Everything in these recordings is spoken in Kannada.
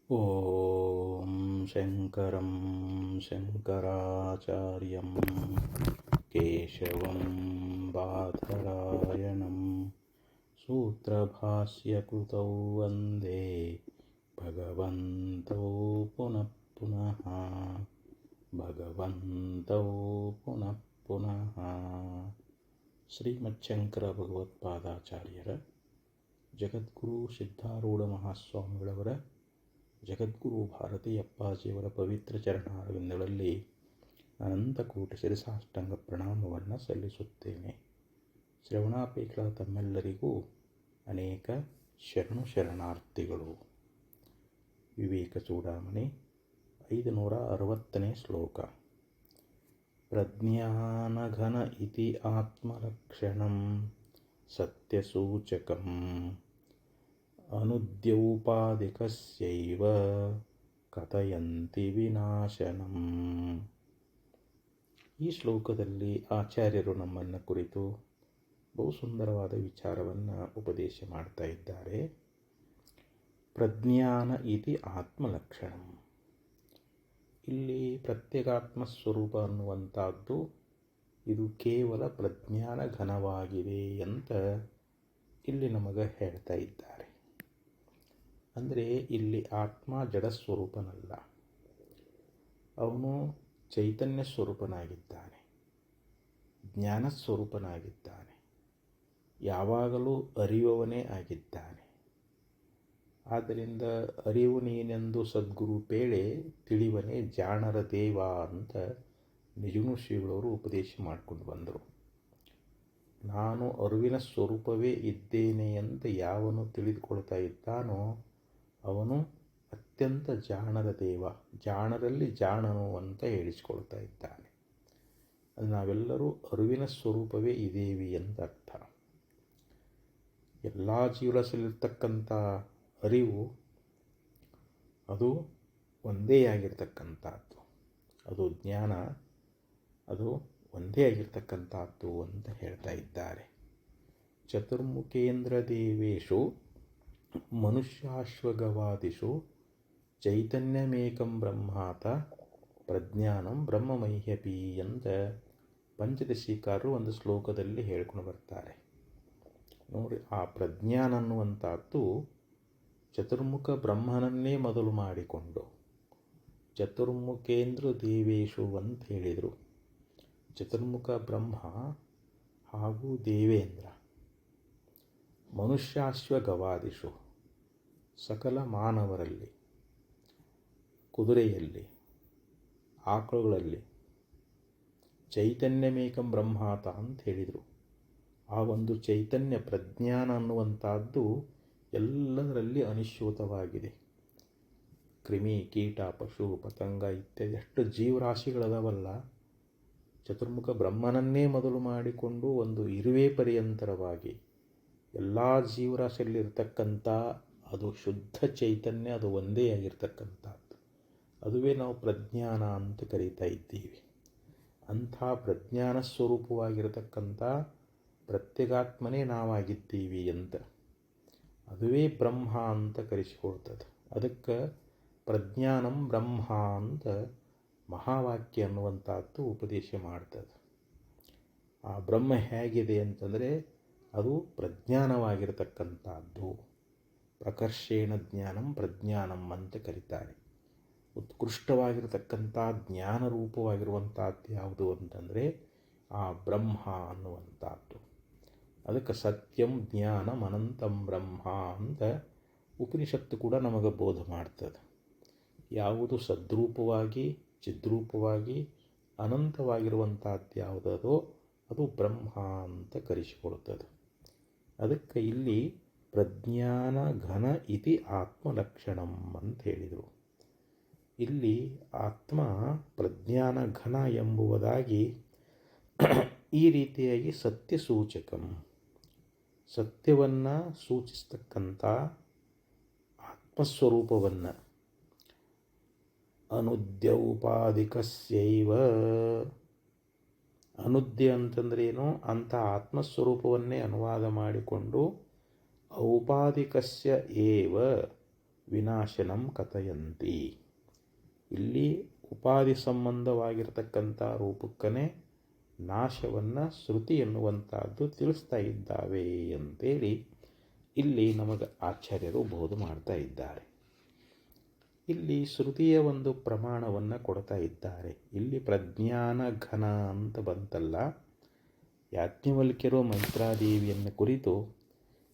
ಓಂ ಶಂಕರಂ ಶಂಕರಾಚಾರ್ಯಂ ಕೇಶವಂ ಬಾದರಾಯಣಂ ಸೂತ್ರಭಾಷ್ಯಕೃತೌ ವಂದೇ ಭಗವಂತೌ ಪುನಃ ಪುನಃ ಭಗವಂತೌ ಪುನಃ ಪುನಃ. ಶ್ರೀಮಚ್ಛಂಕರ ಭಗವತ್ಪಾದಾಚಾರ್ಯರ ಜಗದ್ಗುರು ಸಿದ್ಧಾರೂಢ ಮಹಾಸ್ವಾಮಿಗಳವರ ಜಗದ್ಗುರು ಭಾರತೀ ಅಪ್ಪಾಜಿಯವರ ಪವಿತ್ರ ಚರಣಾರವಿಂದಗಳಲ್ಲಿ ಅನಂತಕೋಟಿ ಶಿರಸಾಷ್ಟಾಂಗ ಪ್ರಣಾಮವನ್ನು ಸಲ್ಲಿಸುತ್ತೇನೆ. ಶ್ರವಣಾಪೇಕ್ಷ ತಮ್ಮೆಲ್ಲರಿಗೂ ಅನೇಕ ಶರಣಾರ್ಥಿಗಳು. ವಿವೇಕ ಚೂಡಾಮಣಿ 560ನೇ ಶ್ಲೋಕ. ಪ್ರಜ್ಞಾನಘನ ಇತಿ ಆತ್ಮಲಕ್ಷಣಂ ಸತ್ಯಸೂಚಕಂ ಅನುದ್ಯೌಪಾದಿಕಸ್ಯೈವ ಕಥಯಂತಿ ವಿನಾಶನಂ. ಈ ಶ್ಲೋಕದಲ್ಲಿ ಆಚಾರ್ಯರು ನಮ್ಮನ್ನು ಕುರಿತು ಬಹು ಸುಂದರವಾದ ವಿಚಾರವನ್ನು ಉಪದೇಶ ಮಾಡ್ತಾ ಇದ್ದಾರೆ. ಪ್ರಜ್ಞಾನ ಇತಿ ಆತ್ಮಲಕ್ಷಣಂ. ಇಲ್ಲಿ ಪ್ರತ್ಯೇಗಾತ್ಮ ಸ್ವರೂಪ ಅನ್ನುವಂಥದ್ದು ಇದು ಕೇವಲ ಪ್ರಜ್ಞಾನ ಘನವಾಗಿದೆ ಅಂತ ಇಲ್ಲಿ ನಮಗೆ ಹೇಳ್ತಾ ಇದ್ದಾರೆ. ಅಂದರೆ ಇಲ್ಲಿ ಆತ್ಮ ಜಡ ಸ್ವರೂಪನಲ್ಲ, ಅವನು ಚೈತನ್ಯ ಸ್ವರೂಪನಾಗಿದ್ದಾನೆ, ಜ್ಞಾನ ಸ್ವರೂಪನಾಗಿದ್ದಾನೆ, ಯಾವಾಗಲೂ ಅರಿಯುವವನೇ ಆಗಿದ್ದಾನೆ. ಆದ್ದರಿಂದ ಅರಿವು ನೀನೆಂದು ಸದ್ಗುರು ಪೇಳೆ ತಿಳಿವನೇ ಜಾಣರ ದೇವ ಅಂತ ನಿಜಗುಣ ಶ್ರೀಗಳವರು ಉಪದೇಶ ಮಾಡಿಕೊಂಡು ಬಂದರು. ನಾನು ಅರಿವಿನ ಸ್ವರೂಪವೇ ಇದ್ದೇನೆ ಅಂತ ಯಾವನು ತಿಳಿದುಕೊಳ್ತಾ ಇದ್ದಾನೋ ಅವನು ಅತ್ಯಂತ ಜಾಣರ ದೇವ, ಜಾಣರಲ್ಲಿ ಜಾಣನು ಅಂತ ಹೇಳಿಸ್ಕೊಳ್ತಾ ಇದ್ದಾನೆ. ಅದು ನಾವೆಲ್ಲರೂ ಅರಿವಿನ ಸ್ವರೂಪವೇ ಇದ್ದೇವೆ ಅಂತ ಅರ್ಥ. ಎಲ್ಲ ಜೀವರಾಶಿಯಲ್ಲಿರ್ತಕ್ಕಂಥ ಅರಿವು ಅದು ಒಂದೇ ಆಗಿರ್ತಕ್ಕಂಥದ್ದು, ಅದು ಜ್ಞಾನ, ಅದು ಒಂದೇ ಆಗಿರ್ತಕ್ಕಂಥದ್ದು ಅಂತ ಹೇಳ್ತಾ ಇದ್ದಾರೆ. ಚತುರ್ಮುಖೇಂದ್ರ ದೇವೇಶು ಮನುಷ್ಯಾಶ್ವಗವಾದಿಷು ಚೈತನ್ಯಮೇಕಂ ಬ್ರಹ್ಮಾತ ಪ್ರಜ್ಞಾನಂ ಬ್ರಹ್ಮಮಹ್ಯಪಿ ಅಂತ ಪಂಚದಶೀಕಾರರು ಒಂದು ಶ್ಲೋಕದಲ್ಲಿ ಹೇಳ್ಕೊಂಡು ಬರ್ತಾರೆ. ನೋಡಿ, ಆ ಪ್ರಜ್ಞಾನ ಅನ್ನುವಂಥದ್ದು ಚತುರ್ಮುಖ ಬ್ರಹ್ಮನನ್ನೇ ಮೊದಲು ಮಾಡಿಕೊಂಡು ಚತುರ್ಮುಖೇಂದ್ರ ದೇವೇಶು ಅಂತ ಹೇಳಿದರು. ಚತುರ್ಮುಖ ಬ್ರಹ್ಮ ಹಾಗೂ ದೇವೇಂದ್ರ, ಮನುಷ್ಯಾಶ್ವಗವಾದಿಷು ಸಕಲ ಮಾನವರಲ್ಲಿ, ಕುದುರೆಯಲ್ಲಿ, ಆಕಳುಗಳಲ್ಲಿ ಚೈತನ್ಯಮೇಕಂ ಬ್ರಹ್ಮಾತ ಅಂತ ಹೇಳಿದರು. ಆ ಒಂದು ಚೈತನ್ಯ ಪ್ರಜ್ಞಾನ ಅನ್ನುವಂಥದ್ದು ಎಲ್ಲದರಲ್ಲಿ ಅನಿಶ್ಚಿತವಾಗಿದೆ. ಕ್ರಿಮಿ, ಕೀಟ, ಪಶು, ಪತಂಗ ಇತ್ಯಾದಿ ಎಷ್ಟು ಜೀವರಾಶಿಗಳದವಲ್ಲ, ಚತುರ್ಮುಖ ಬ್ರಹ್ಮನನ್ನೇ ಮೊದಲು ಮಾಡಿಕೊಂಡು ಒಂದು ಇರುವೆ ಪರ್ಯಂತರವಾಗಿ ಎಲ್ಲ ಜೀವರಾಶಿಯಲ್ಲಿರ್ತಕ್ಕಂಥ ಅದು ಶುದ್ಧ ಚೈತನ್ಯ, ಅದು ಒಂದೇ ಆಗಿರ್ತಕ್ಕಂಥದ್ದು, ಅದುವೇ ನಾವು ಪ್ರಜ್ಞಾನ ಅಂತ ಕರೀತಾ ಇದ್ದೀವಿ. ಅಂಥ ಪ್ರಜ್ಞಾನ ಸ್ವರೂಪವಾಗಿರತಕ್ಕಂಥ ಪ್ರತ್ಯೇಗಾತ್ಮನೇ ನಾವಾಗಿದ್ದೀವಿ ಅಂತ, ಅದುವೇ ಬ್ರಹ್ಮ ಅಂತ ಕರೆಸಿಕೊಳ್ತದೆ. ಅದಕ್ಕೆ ಪ್ರಜ್ಞಾನಂ ಬ್ರಹ್ಮ ಅಂತ ಮಹಾವಾಕ್ಯ ಅನ್ನುವಂಥದ್ದು ಉಪದೇಶ ಮಾಡ್ತದೆ. ಆ ಬ್ರಹ್ಮ ಹೇಗಿದೆ ಅಂತಂದರೆ ಅದು ಪ್ರಜ್ಞಾನವಾಗಿರತಕ್ಕಂಥದ್ದು. ಪ್ರಕರ್ಷೇಣ ಜ್ಞಾನಂ ಪ್ರಜ್ಞಾನಂ ಅಂತ ಕರೀತಾರೆ. ಉತ್ಕೃಷ್ಟವಾಗಿರತಕ್ಕಂಥ ಜ್ಞಾನ ರೂಪವಾಗಿರುವಂಥದ್ದು ಯಾವುದು ಅಂತಂದರೆ ಆ ಬ್ರಹ್ಮ ಅನ್ನುವಂಥದ್ದು. ಅದಕ್ಕೆ ಸತ್ಯಂ ಜ್ಞಾನಂ ಅನಂತಂ ಬ್ರಹ್ಮ ಅಂತ ಉಪನಿಷತ್ತು ಕೂಡ ನಮಗೆ ಬೋಧ ಮಾಡ್ತದೆ. ಯಾವುದು ಸದ್ರೂಪವಾಗಿ ಚಿದ್ರೂಪವಾಗಿ ಅನಂತವಾಗಿರುವಂಥದ್ದು ಯಾವುದೋ ಅದು ಬ್ರಹ್ಮ ಅಂತ ಕರೆಸಿಕೊಳ್ತದೆ. ಅದಕ್ಕೆ ಇಲ್ಲಿ ಪ್ರಜ್ಞಾನ ಘನ ಇತಿ ಆತ್ಮಲಕ್ಷಣಂ ಅಂತ ಹೇಳಿದರು. ಇಲ್ಲಿ ಆತ್ಮ ಪ್ರಜ್ಞಾನ ಘನ ಎಂಬುದಾಗಿ ಈ ರೀತಿಯಾಗಿ ಸತ್ಯಸೂಚಕಂ, ಸತ್ಯವನ್ನು ಸೂಚಿಸ್ತಕ್ಕಂಥ ಆತ್ಮಸ್ವರೂಪವನ್ನು, ಅನುದ್ಯೌಪಾದಿಕಸ್ಯೈವ, ಅನುದ್ಯ ಅಂತಂದ್ರೇನು, ಅಂಥ ಆತ್ಮಸ್ವರೂಪವನ್ನೇ ಅನುವಾದ ಮಾಡಿಕೊಂಡು ಔಪಾದಿಕಸ್ಯ ಏವ ವಿನಾಶನಂ ಕಥಯಂತಿ. ಇಲ್ಲಿ ಉಪಾಧಿ ಸಂಬಂಧವಾಗಿರತಕ್ಕಂಥ ರೂಪಕ್ಕನೇ ನಾಶವನ್ನು ಶ್ರುತಿ ಎನ್ನುವಂಥದ್ದು ತಿಳಿಸ್ತಾ ಇದ್ದಾವೆ ಅಂತೇಳಿ ಇಲ್ಲಿ ನಮಗೆ ಆಚಾರ್ಯರು ಬೋಧ ಮಾಡ್ತಾ ಇದ್ದಾರೆ. ಇಲ್ಲಿ ಶ್ರುತಿಯ ಒಂದು ಪ್ರಮಾಣವನ್ನು ಕೊಡ್ತಾ ಇದ್ದಾರೆ. ಇಲ್ಲಿ ಪ್ರಜ್ಞಾನ ಘನ ಅಂತ ಬಂತಲ್ಲ, ಯಾಜ್ಞವಲ್ಕ್ಯರು ಮೈತ್ರಾದೇವಿಯನ್ನು ಕುರಿತು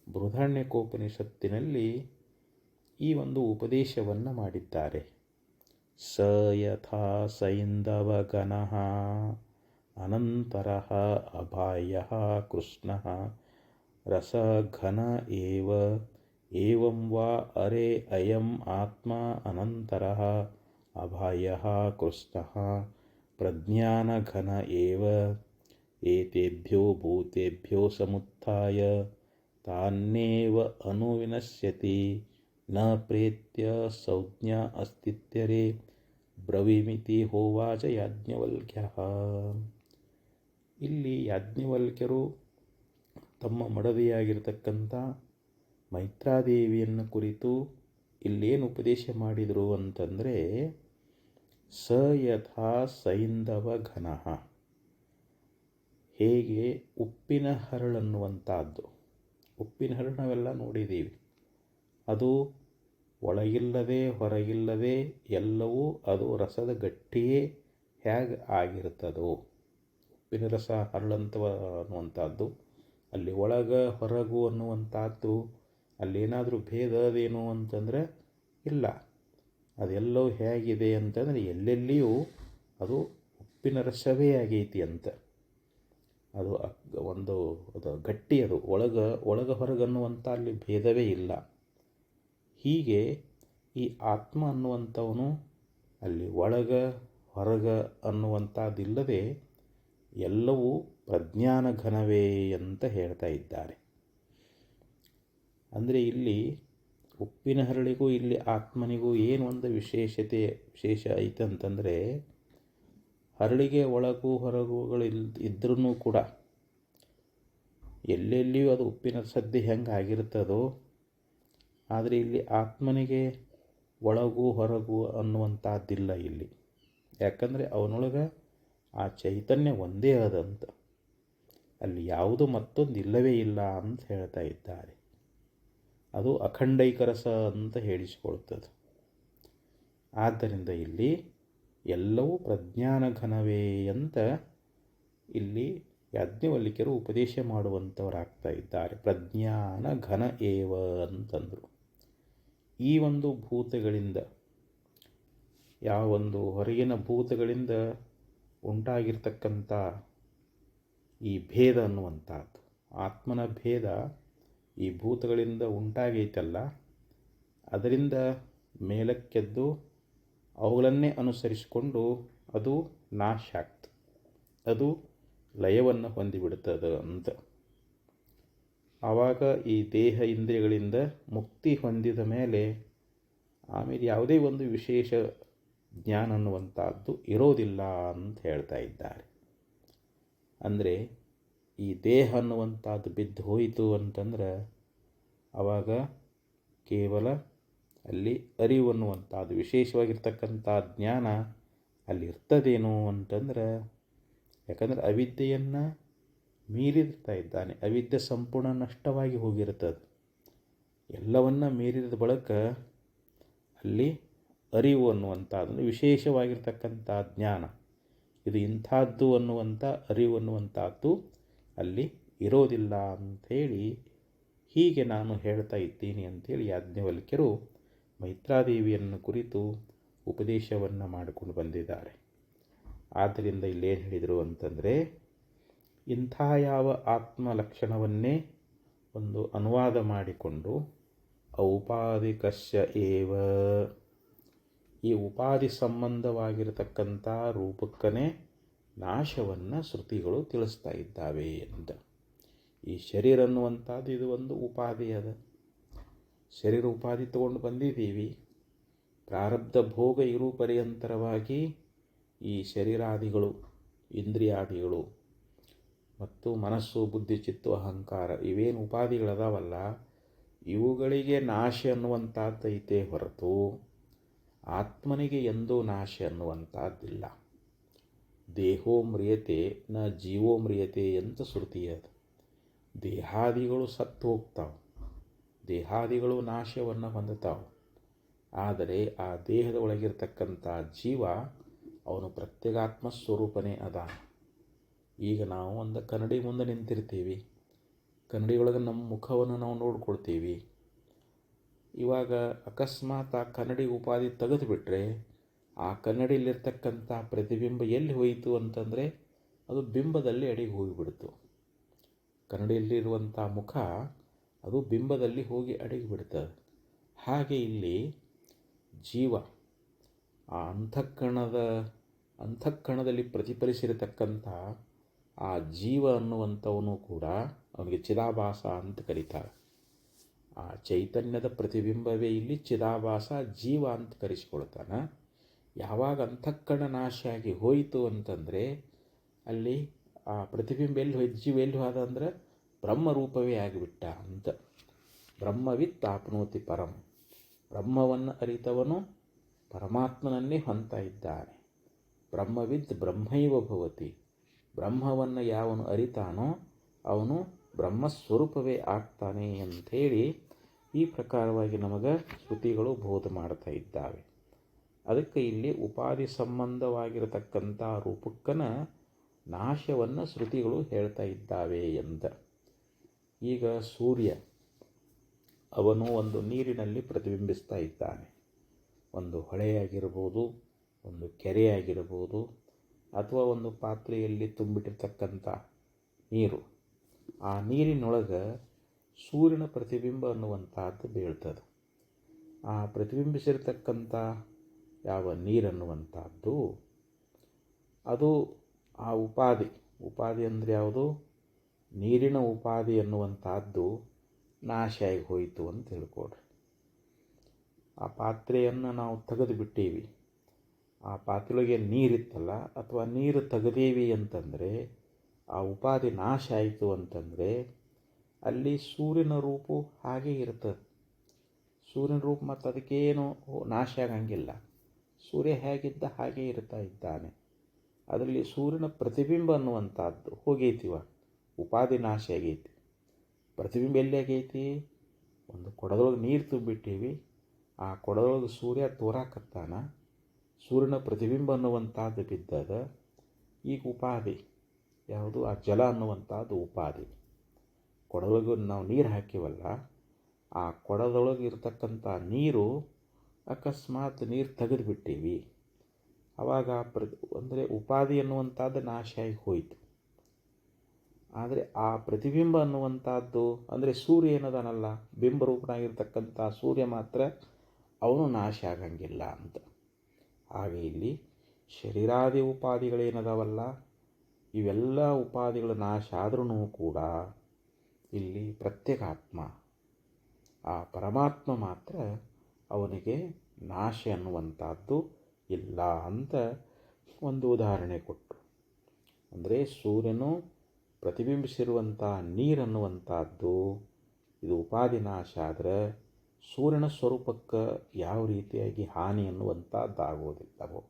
ಬೃಹದಾರಣ್ಯಕೋಪನಿಷತ್ತಿನಲ್ಲಿ ಈ ಒಂದು ಉಪದೇಶವನ್ನು ಮಾಡಿದ್ದಾರೆ. ಸ ಯಥಾ ಸೈಂಧವಗಣಃ ಅನಂತರಃ ಅಭಾಯಃ ಕೃಷ್ಣಃ ರಸಘನ ಏವ ಏವಂ ವಾ ಅರೆ ಅಯಂ ಆತ್ಮ ಅನಂತರಃ ಅಭಾಯಃ ಕೃಷ್ಣಃ ಪ್ರಜ್ಞಾನಘನ ಏವ ಏತೇಭ್ಯೋ ಭೂತೇಭ್ಯೋ ಸಮುತ್ಥಾಯ ತಾನ್ನೇವ ಅನುವಿನಶ್ಯತಿ ನ ಪ್ರೇತ್ಯ ಸಂಜ್ಞಾ ಅಸ್ತಿತ್ಯರೇ ಬ್ರವೀಮಿತಿ ಹೋವಾಚ ಯಾಜ್ಞವಲ್ಕ್ಯಃ. ಇಲ್ಲಿ ಯಾಜ್ಞವಲ್ಕ್ಯರು ತಮ್ಮ ಮಡದಿಯಾಗಿರ್ತಕ್ಕಂಥ ಮೈತ್ರಾದೇವಿಯನ್ನು ಕುರಿತು ಇಲ್ಲೇನು ಉಪದೇಶ ಮಾಡಿದರು ಅಂತಂದರೆ, ಸ ಯಥಾ ಸೈಂಧವ ಘನಃ, ಹೇಗೆ ಉಪ್ಪಿನ ಹರಳನ್ನುವಂಥದ್ದು. ಉಪ್ಪಿನ ಹರಳು ನಾವೆಲ್ಲ ನೋಡಿದ್ದೀವಿ. ಅದು ಒಳಗಿಲ್ಲದೆ ಹೊರಗಿಲ್ಲದೆ ಎಲ್ಲವೂ ಅದು ರಸದ ಗಟ್ಟಿಯೇ ಹೇಗೆ ಆಗಿರ್ತದೋ, ಉಪ್ಪಿನ ರಸ ಅನ್ನುವಂಥದ್ದು ಅಲ್ಲಿ ಒಳಗ ಹೊರಗು ಅನ್ನುವಂಥದ್ದು ಅಲ್ಲೇನಾದರೂ ಭೇದ ಅದೇನು ಅಂತಂದರೆ ಇಲ್ಲ. ಅದೆಲ್ಲವೂ ಹೇಗಿದೆ ಅಂತಂದರೆ ಎಲ್ಲೆಲ್ಲಿಯೂ ಅದು ಉಪ್ಪಿನ ರಸವೇ ಆಗೈತಿ ಅಂತ. ಅದು ಅದು ಗಟ್ಟಿ, ಅದು ಒಳಗ ಹೊರಗನ್ನುವಂಥ ಅಲ್ಲಿ ಭೇದವೇ ಇಲ್ಲ. ಹೀಗೆ ಈ ಆತ್ಮ ಅನ್ನುವಂಥವನು ಅಲ್ಲಿ ಒಳಗ ಹೊರಗ ಅನ್ನುವಂಥದ್ದಿಲ್ಲದೆ ಎಲ್ಲವೂ ಪ್ರಜ್ಞಾನ ಘನವೇ ಅಂತ ಹೇಳ್ತಾ ಇದ್ದಾರೆ. ಅಂದರೆ ಇಲ್ಲಿ ಉಪ್ಪಿನ ಹರಳಿಗೂ ಇಲ್ಲಿ ಆತ್ಮನಿಗೂ ಏನು ಒಂದು ವಿಶೇಷ ಐತಂತಂದರೆ, ಹರಳಿಗೆ ಒಳಗೂ ಹೊರಗುಗಳು ಇದ್ರೂ ಕೂಡ ಎಲ್ಲೆಲ್ಲಿಯೂ ಅದು ಉಪ್ಪಿನ ಸದ್ಯ ಹೆಂಗೆ ಆಗಿರ್ತದೋ, ಆದರೆ ಇಲ್ಲಿ ಆತ್ಮನಿಗೆ ಒಳಗೂ ಹೊರಗೂ ಅನ್ನುವಂಥದ್ದಿಲ್ಲ ಇಲ್ಲಿ. ಯಾಕಂದರೆ ಅವನೊಳಗೆ ಆ ಚೈತನ್ಯ ಒಂದೇ ಆದಂತ, ಅಲ್ಲಿ ಯಾವುದು ಮತ್ತೊಂದು ಇಲ್ಲವೇ ಇಲ್ಲ ಅಂತ ಹೇಳ್ತಾ ಇದ್ದಾರೆ. ಅದು ಅಖಂಡೈಕರಸ ಅಂತ ಹೇಳಿಸಿಕೊಳ್ತದೆ. ಆದ್ದರಿಂದ ಇಲ್ಲಿ ಎಲ್ಲವೂ ಪ್ರಜ್ಞಾನ ಘನವೇ ಅಂತ ಇಲ್ಲಿ ಯಾಜ್ಞವಲ್ಕ್ಯರು ಉಪದೇಶ ಮಾಡುವಂಥವರಾಗ್ತಾ ಇದ್ದಾರೆ. ಪ್ರಜ್ಞಾನ ಘನ ಏವ ಅಂತಂದರು. ಈ ಒಂದು ಭೂತಗಳಿಂದ, ಯಾವೊಂದು ಹೊರಗಿನ ಭೂತಗಳಿಂದ ಉಂಟಾಗಿರ್ತಕ್ಕಂಥ ಈ ಭೇದ ಅನ್ನುವಂಥದ್ದು, ಆತ್ಮನ ಭೇದ ಈ ಭೂತಗಳಿಂದ ಉಂಟಾಗೈತಲ್ಲ, ಅದರಿಂದ ಮೇಲಕ್ಕೆದ್ದು ಅವುಗಳನ್ನೇ ಅನುಸರಿಸಿಕೊಂಡು ಅದು ನಾಶ ಆಗ್ತದೆ, ಅದು ಲಯವನ್ನು ಹೊಂದಿಬಿಡ್ತದೆ ಅಂತ. ಆವಾಗ ಈ ದೇಹ ಇಂದ್ರಿಯಗಳಿಂದ ಮುಕ್ತಿ ಹೊಂದಿದ ಮೇಲೆ ಆಮೇಲೆ ಯಾವುದೇ ಒಂದು ವಿಶೇಷ ಜ್ಞಾನ ಅನ್ನುವಂಥದ್ದು ಇರೋದಿಲ್ಲ ಅಂತ ಹೇಳ್ತಾ ಇದ್ದಾರೆ. ಅಂದರೆ ಈ ದೇಹ ಅನ್ನುವಂಥದ್ದು ಬಿದ್ದು ಹೋಯಿತು ಅಂತಂದ್ರೆ ಆವಾಗ ಕೇವಲ ಅಲ್ಲಿ ಅರಿವು ಅನ್ನುವಂಥದ್ದು ವಿಶೇಷವಾಗಿರ್ತಕ್ಕಂಥ ಜ್ಞಾನ ಅಲ್ಲಿ ಇರ್ತದೇನೋ ಅಂತಂದ್ರೆ, ಯಾಕಂದರೆ ಅವಿದ್ಯೆಯನ್ನು ಮೀರಿರ್ತಾ ಇದ್ದಾನೆ. ಅವಿದ್ಯೆ ಸಂಪೂರ್ಣ ನಷ್ಟವಾಗಿ ಹೋಗಿರ್ತದೆ. ಎಲ್ಲವನ್ನ ಮೀರಿದ ಬಳಿಕ ಅಲ್ಲಿ ಅರಿವು ಅನ್ನುವಂಥದ್ದು ವಿಶೇಷವಾಗಿರ್ತಕ್ಕಂಥ ಜ್ಞಾನ, ಇದು ಇಂಥದ್ದು ಅನ್ನುವಂಥ ಅರಿವು ಅನ್ನುವಂಥದ್ದು ಅಲ್ಲಿ ಇರೋದಿಲ್ಲ ಅಂಥೇಳಿ ಹೀಗೆ ನಾನು ಹೇಳ್ತಾ ಇದ್ದೀನಿ ಅಂಥೇಳಿ ಯಾಜ್ಞವಲ್ಕ್ಯರು ಮೈತ್ರಾದೇವಿಯನ್ನು ಕುರಿತು ಉಪದೇಶವನ್ನು ಮಾಡಿಕೊಂಡು ಬಂದಿದ್ದಾರೆ. ಆದ್ದರಿಂದ ಇಲ್ಲೇನು ಹೇಳಿದರು ಅಂತಂದರೆ, ಇಂಥ ಯಾವ ಆತ್ಮ ಲಕ್ಷಣವನ್ನೇ ಒಂದು ಅನುವಾದ ಮಾಡಿಕೊಂಡು ಔಪಾಧಿಕಸ್ಯ ಏವ, ಈ ಉಪಾಧಿ ಸಂಬಂಧವಾಗಿರತಕ್ಕಂಥ ರೂಪಕ್ಕನೇ ನಾಶವನ್ನು ಶ್ರುತಿಗಳು ತಿಳಿಸ್ತಾ ಇದ್ದಾವೆ ಅಂತ. ಈ ಶರೀರ ಅನ್ನುವಂಥದ್ದು ಇದು ಒಂದು ಉಪಾಧಿ ಅದ. ಶರೀರ ಉಪಾಧಿ ತಗೊಂಡು ಬಂದಿದ್ದೀವಿ. ಪ್ರಾರಬ್ಧ ಭೋಗ ಇರು ಪರ್ಯಂತರವಾಗಿ ಈ ಶರೀರಾದಿಗಳು, ಇಂದ್ರಿಯಾದಿಗಳು ಮತ್ತು ಮನಸ್ಸು, ಬುದ್ಧಿ, ಚಿತ್ತು, ಅಹಂಕಾರ ಇವೇನು ಉಪಾಧಿಗಳದಾವಲ್ಲ, ಇವುಗಳಿಗೆ ನಾಶ ಅನ್ನುವಂಥದ್ದೈತೆ ಹೊರತು ಆತ್ಮನಿಗೆ ಎಂದೂ ನಾಶ ಅನ್ನುವಂಥದ್ದಿಲ್ಲ. ದೇಹೋ ಮ್ರಿಯತೆ ನ ಜೀವೋ ಮ್ರಿಯತೆ ಅಂತ ಶ್ರುತಿ ಅದು. ದೇಹಾದಿಗಳು ಸತ್ತು ಹೋಗ್ತಾವೆ, ದೇಹಾದಿಗಳು ನಾಶವನ್ನು ಹೊಂದುತ್ತಾವೆ. ಆದರೆ ಆ ದೇಹದ ಒಳಗಿರ್ತಕ್ಕಂಥ ಜೀವ ಅವನು ಪ್ರತ್ಯೇಗಾತ್ಮ ಸ್ವರೂಪನೇ ಅದ. ಈಗ ನಾವು ಒಂದು ಕನ್ನಡಿ ಮುಂದೆ ನಿಂತಿರ್ತೀವಿ, ಕನ್ನಡಿ ಒಳಗೆ ನಮ್ಮ ಮುಖವನ್ನು ನಾವು ನೋಡ್ಕೊಳ್ತೀವಿ. ಇವಾಗ ಅಕಸ್ಮಾತ್ ಆ ಕನ್ನಡಿ ಉಪಾಧಿ ತೆಗೆದುಬಿಟ್ರೆ ಆ ಕನ್ನಡಿಯಲ್ಲಿರ್ತಕ್ಕಂಥ ಪ್ರತಿಬಿಂಬ ಎಲ್ಲಿ ಹೋಯಿತು ಅಂತಂದರೆ ಅದು ಬಿಂಬದಲ್ಲಿ ಅಡಿಗೆ ಹೋಗಿಬಿಡ್ತು. ಕನ್ನಡಿಯಲ್ಲಿರುವಂಥ ಮುಖ ಅದು ಬಿಂಬದಲ್ಲಿ ಹೋಗಿ ಅಡಗಿಬಿಡ್ತದೆ. ಹಾಗೆ ಇಲ್ಲಿ ಜೀವ ಆ ಅಂತಃಕರಣದಲ್ಲಿ ಪ್ರತಿಫಲಿಸಿರತಕ್ಕಂಥ ಆ ಜೀವ ಅನ್ನುವಂಥವನು ಕೂಡ ಅವನಿಗೆ ಚಿದಾಭಾಸ ಅಂತ ಕರೀತಾರೆ. ಆ ಚೈತನ್ಯದ ಪ್ರತಿಬಿಂಬವೇ ಇಲ್ಲಿ ಚಿದಾಭಾಸ ಜೀವ ಅಂತ ಕರೆಸಿಕೊಳ್ತಾನೆ. ಯಾವಾಗ ಅಂತಃಕರಣ ನಾಶ ಆಗಿ ಹೋಯಿತು ಅಂತಂದರೆ ಅಲ್ಲಿ ಆ ಪ್ರತಿಬಿಂಬ ಎಲ್ಲಿ ಹೋಯ್ತು, ಜೀವ ಎಲ್ಲಿ ಹೋದ ಅಂದ್ರೆ ಬ್ರಹ್ಮರೂಪವೇ ಆಗಿಬಿಟ್ಟ ಅಂತ. ಬ್ರಹ್ಮವಿತ್ ಆಪ್ನೋತಿ ಪರಂ, ಬ್ರಹ್ಮವನ್ನು ಅರಿತವನು ಪರಮಾತ್ಮನನ್ನೇ ಹೊಂತಾ ಇದ್ದಾನೆ. ಬ್ರಹ್ಮವಿದ್ ಬ್ರಹ್ಮೈವ ಭವತಿ, ಬ್ರಹ್ಮವನ್ನು ಯಾವನು ಅರಿತಾನೋ ಅವನು ಬ್ರಹ್ಮಸ್ವರೂಪವೇ ಆಗ್ತಾನೆ ಅಂಥೇಳಿ ಈ ಪ್ರಕಾರವಾಗಿ ನಮಗೆ ಶ್ರುತಿಗಳು ಬೋಧ ಮಾಡ್ತಾ ಇದ್ದಾವೆ. ಅದಕ್ಕೆ ಇಲ್ಲಿ ಉಪಾಧಿ ಸಂಬಂಧವಾಗಿರತಕ್ಕಂಥ ರೂಪಕ್ಕನ ನಾಶವನ್ನು ಶ್ರುತಿಗಳು ಹೇಳ್ತಾ ಇದ್ದಾವೆ ಅಂತ. ಈಗ ಸೂರ್ಯ ಅವನು ಒಂದು ನೀರಿನಲ್ಲಿ ಪ್ರತಿಬಿಂಬಿಸ್ತಾ ಇದ್ದಾನೆ. ಒಂದು ಹೊಳೆಯಾಗಿರ್ಬೋದು, ಒಂದು ಕೆರೆಯಾಗಿರ್ಬೋದು, ಅಥವಾ ಒಂದು ಪಾತ್ರೆಯಲ್ಲಿ ತುಂಬಿಟ್ಟಿರ್ತಕ್ಕಂಥ ನೀರು. ಆ ನೀರಿನೊಳಗೆ ಸೂರ್ಯನ ಪ್ರತಿಬಿಂಬ ಅನ್ನುವಂಥದ್ದು ಬೀಳ್ತದೆ. ಆ ಪ್ರತಿಬಿಂಬಿಸಿರ್ತಕ್ಕಂಥ ಯಾವ ನೀರನ್ನುವಂಥದ್ದು ಅದು ಆ ಉಪಾಧಿ ಅಂದರೆ ಯಾವುದು, ನೀರಿನ ಉಪಾಧಿ ಅನ್ನುವಂಥದ್ದು ನಾಶ ಆಗಿ ಹೋಯಿತು ಅಂತ ತಿಳ್ಕೊಡ್ರಿ. ಆ ಪಾತ್ರೆಯನ್ನು ನಾವು ತೆಗೆದು ಬಿಟ್ಟೀವಿ, ಆ ಪಾತ್ರೆಯೊಳಗೆ ನೀರಿತ್ತಲ್ಲ ಅಥವಾ ನೀರು ತೆಗೆದೀವಿ ಅಂತಂದರೆ ಆ ಉಪಾಧಿ ನಾಶ ಆಯಿತು ಅಂತಂದರೆ ಅಲ್ಲಿ ಸೂರ್ಯನ ರೂಪು ಹಾಗೇ ಇರ್ತದೆ. ಸೂರ್ಯನ ರೂಪ ಮತ್ತು ಅದಕ್ಕೇನು ನಾಶ ಆಗಂಗಿಲ್ಲ. ಸೂರ್ಯ ಹೇಗಿದ್ದ ಹಾಗೇ ಇರ್ತಾ ಇದ್ದಾನೆ. ಅದರಲ್ಲಿ ಸೂರ್ಯನ ಪ್ರತಿಬಿಂಬ ಅನ್ನುವಂಥದ್ದು ಹೋಗೈತಿವ, ಉಪಾಧಿ ನಾಶ ಆಗೈತಿ. ಪ್ರತಿಬಿಂಬ ಎಲ್ಲಿ ಆಗೈತಿ, ಒಂದು ಕೊಡದೊಳಗೆ ನೀರು ತುಂಬಿಟ್ಟೀವಿ, ಆ ಕೊಡದೊಳಗೆ ಸೂರ್ಯ ತೋರಾಕತ್ತಾನ, ಸೂರ್ಯನ ಪ್ರತಿಬಿಂಬ ಅನ್ನುವಂಥದ್ದು ಬಿದ್ದದ. ಈಗ ಉಪಾಧಿ ಯಾವುದು, ಆ ಜಲ ಅನ್ನುವಂಥದ್ದು ಉಪಾಧಿ. ಕೊಡದೊಳಗೆ ನಾವು ನೀರು ಹಾಕಿವಲ್ಲ, ಆ ಕೊಡದೊಳಗೆ ಇರ್ತಕ್ಕಂಥ ನೀರು ಅಕಸ್ಮಾತ್ ನೀರು ತೆಗೆದುಬಿಟ್ಟೀವಿ, ಆವಾಗ ಅಂದರೆ ಉಪಾಧಿ ಅನ್ನುವಂಥದ್ದು ನಾಶ ಆಗಿ ಹೋಯಿತು. ಆದರೆ ಆ ಪ್ರತಿಬಿಂಬ ಅನ್ನುವಂಥದ್ದು ಅಂದರೆ ಸೂರ್ಯ ಏನದಾನಲ್ಲ, ಬಿಂಬರೂಪನಾಗಿರ್ತಕ್ಕಂಥ ಸೂರ್ಯ ಮಾತ್ರ ಅವನು ನಾಶ ಆಗಂಗಿಲ್ಲ ಅಂತ. ಹಾಗೆ ಇಲ್ಲಿ ಶರೀರಾದಿ ಉಪಾಧಿಗಳೇನದಾವಲ್ಲ, ಇವೆಲ್ಲ ಉಪಾಧಿಗಳ ನಾಶ ಆದ್ರೂ ಕೂಡ ಇಲ್ಲಿ ಪ್ರತ್ಯೇಕಾತ್ಮ ಆ ಪರಮಾತ್ಮ ಮಾತ್ರ ಅವನಿಗೆ ನಾಶ ಅನ್ನುವಂಥದ್ದು ಇಲ್ಲ ಅಂತ ಒಂದು ಉದಾಹರಣೆ ಕೊಟ್ಟರು. ಅಂದರೆ ಸೂರ್ಯನು ಪ್ರತಿಬಿಂಬಿಸಿರುವಂಥ ನೀರನ್ನುವಂಥದ್ದು ಇದು ಉಪಾಧಿ ನಾಶ ಆದರೆ ಸೂರ್ಯನ ಸ್ವರೂಪಕ್ಕೆ ಯಾವ ರೀತಿಯಾಗಿ ಹಾನಿ ಅನ್ನುವಂಥದ್ದು ಆಗೋದಿಲ್ಲವೋ.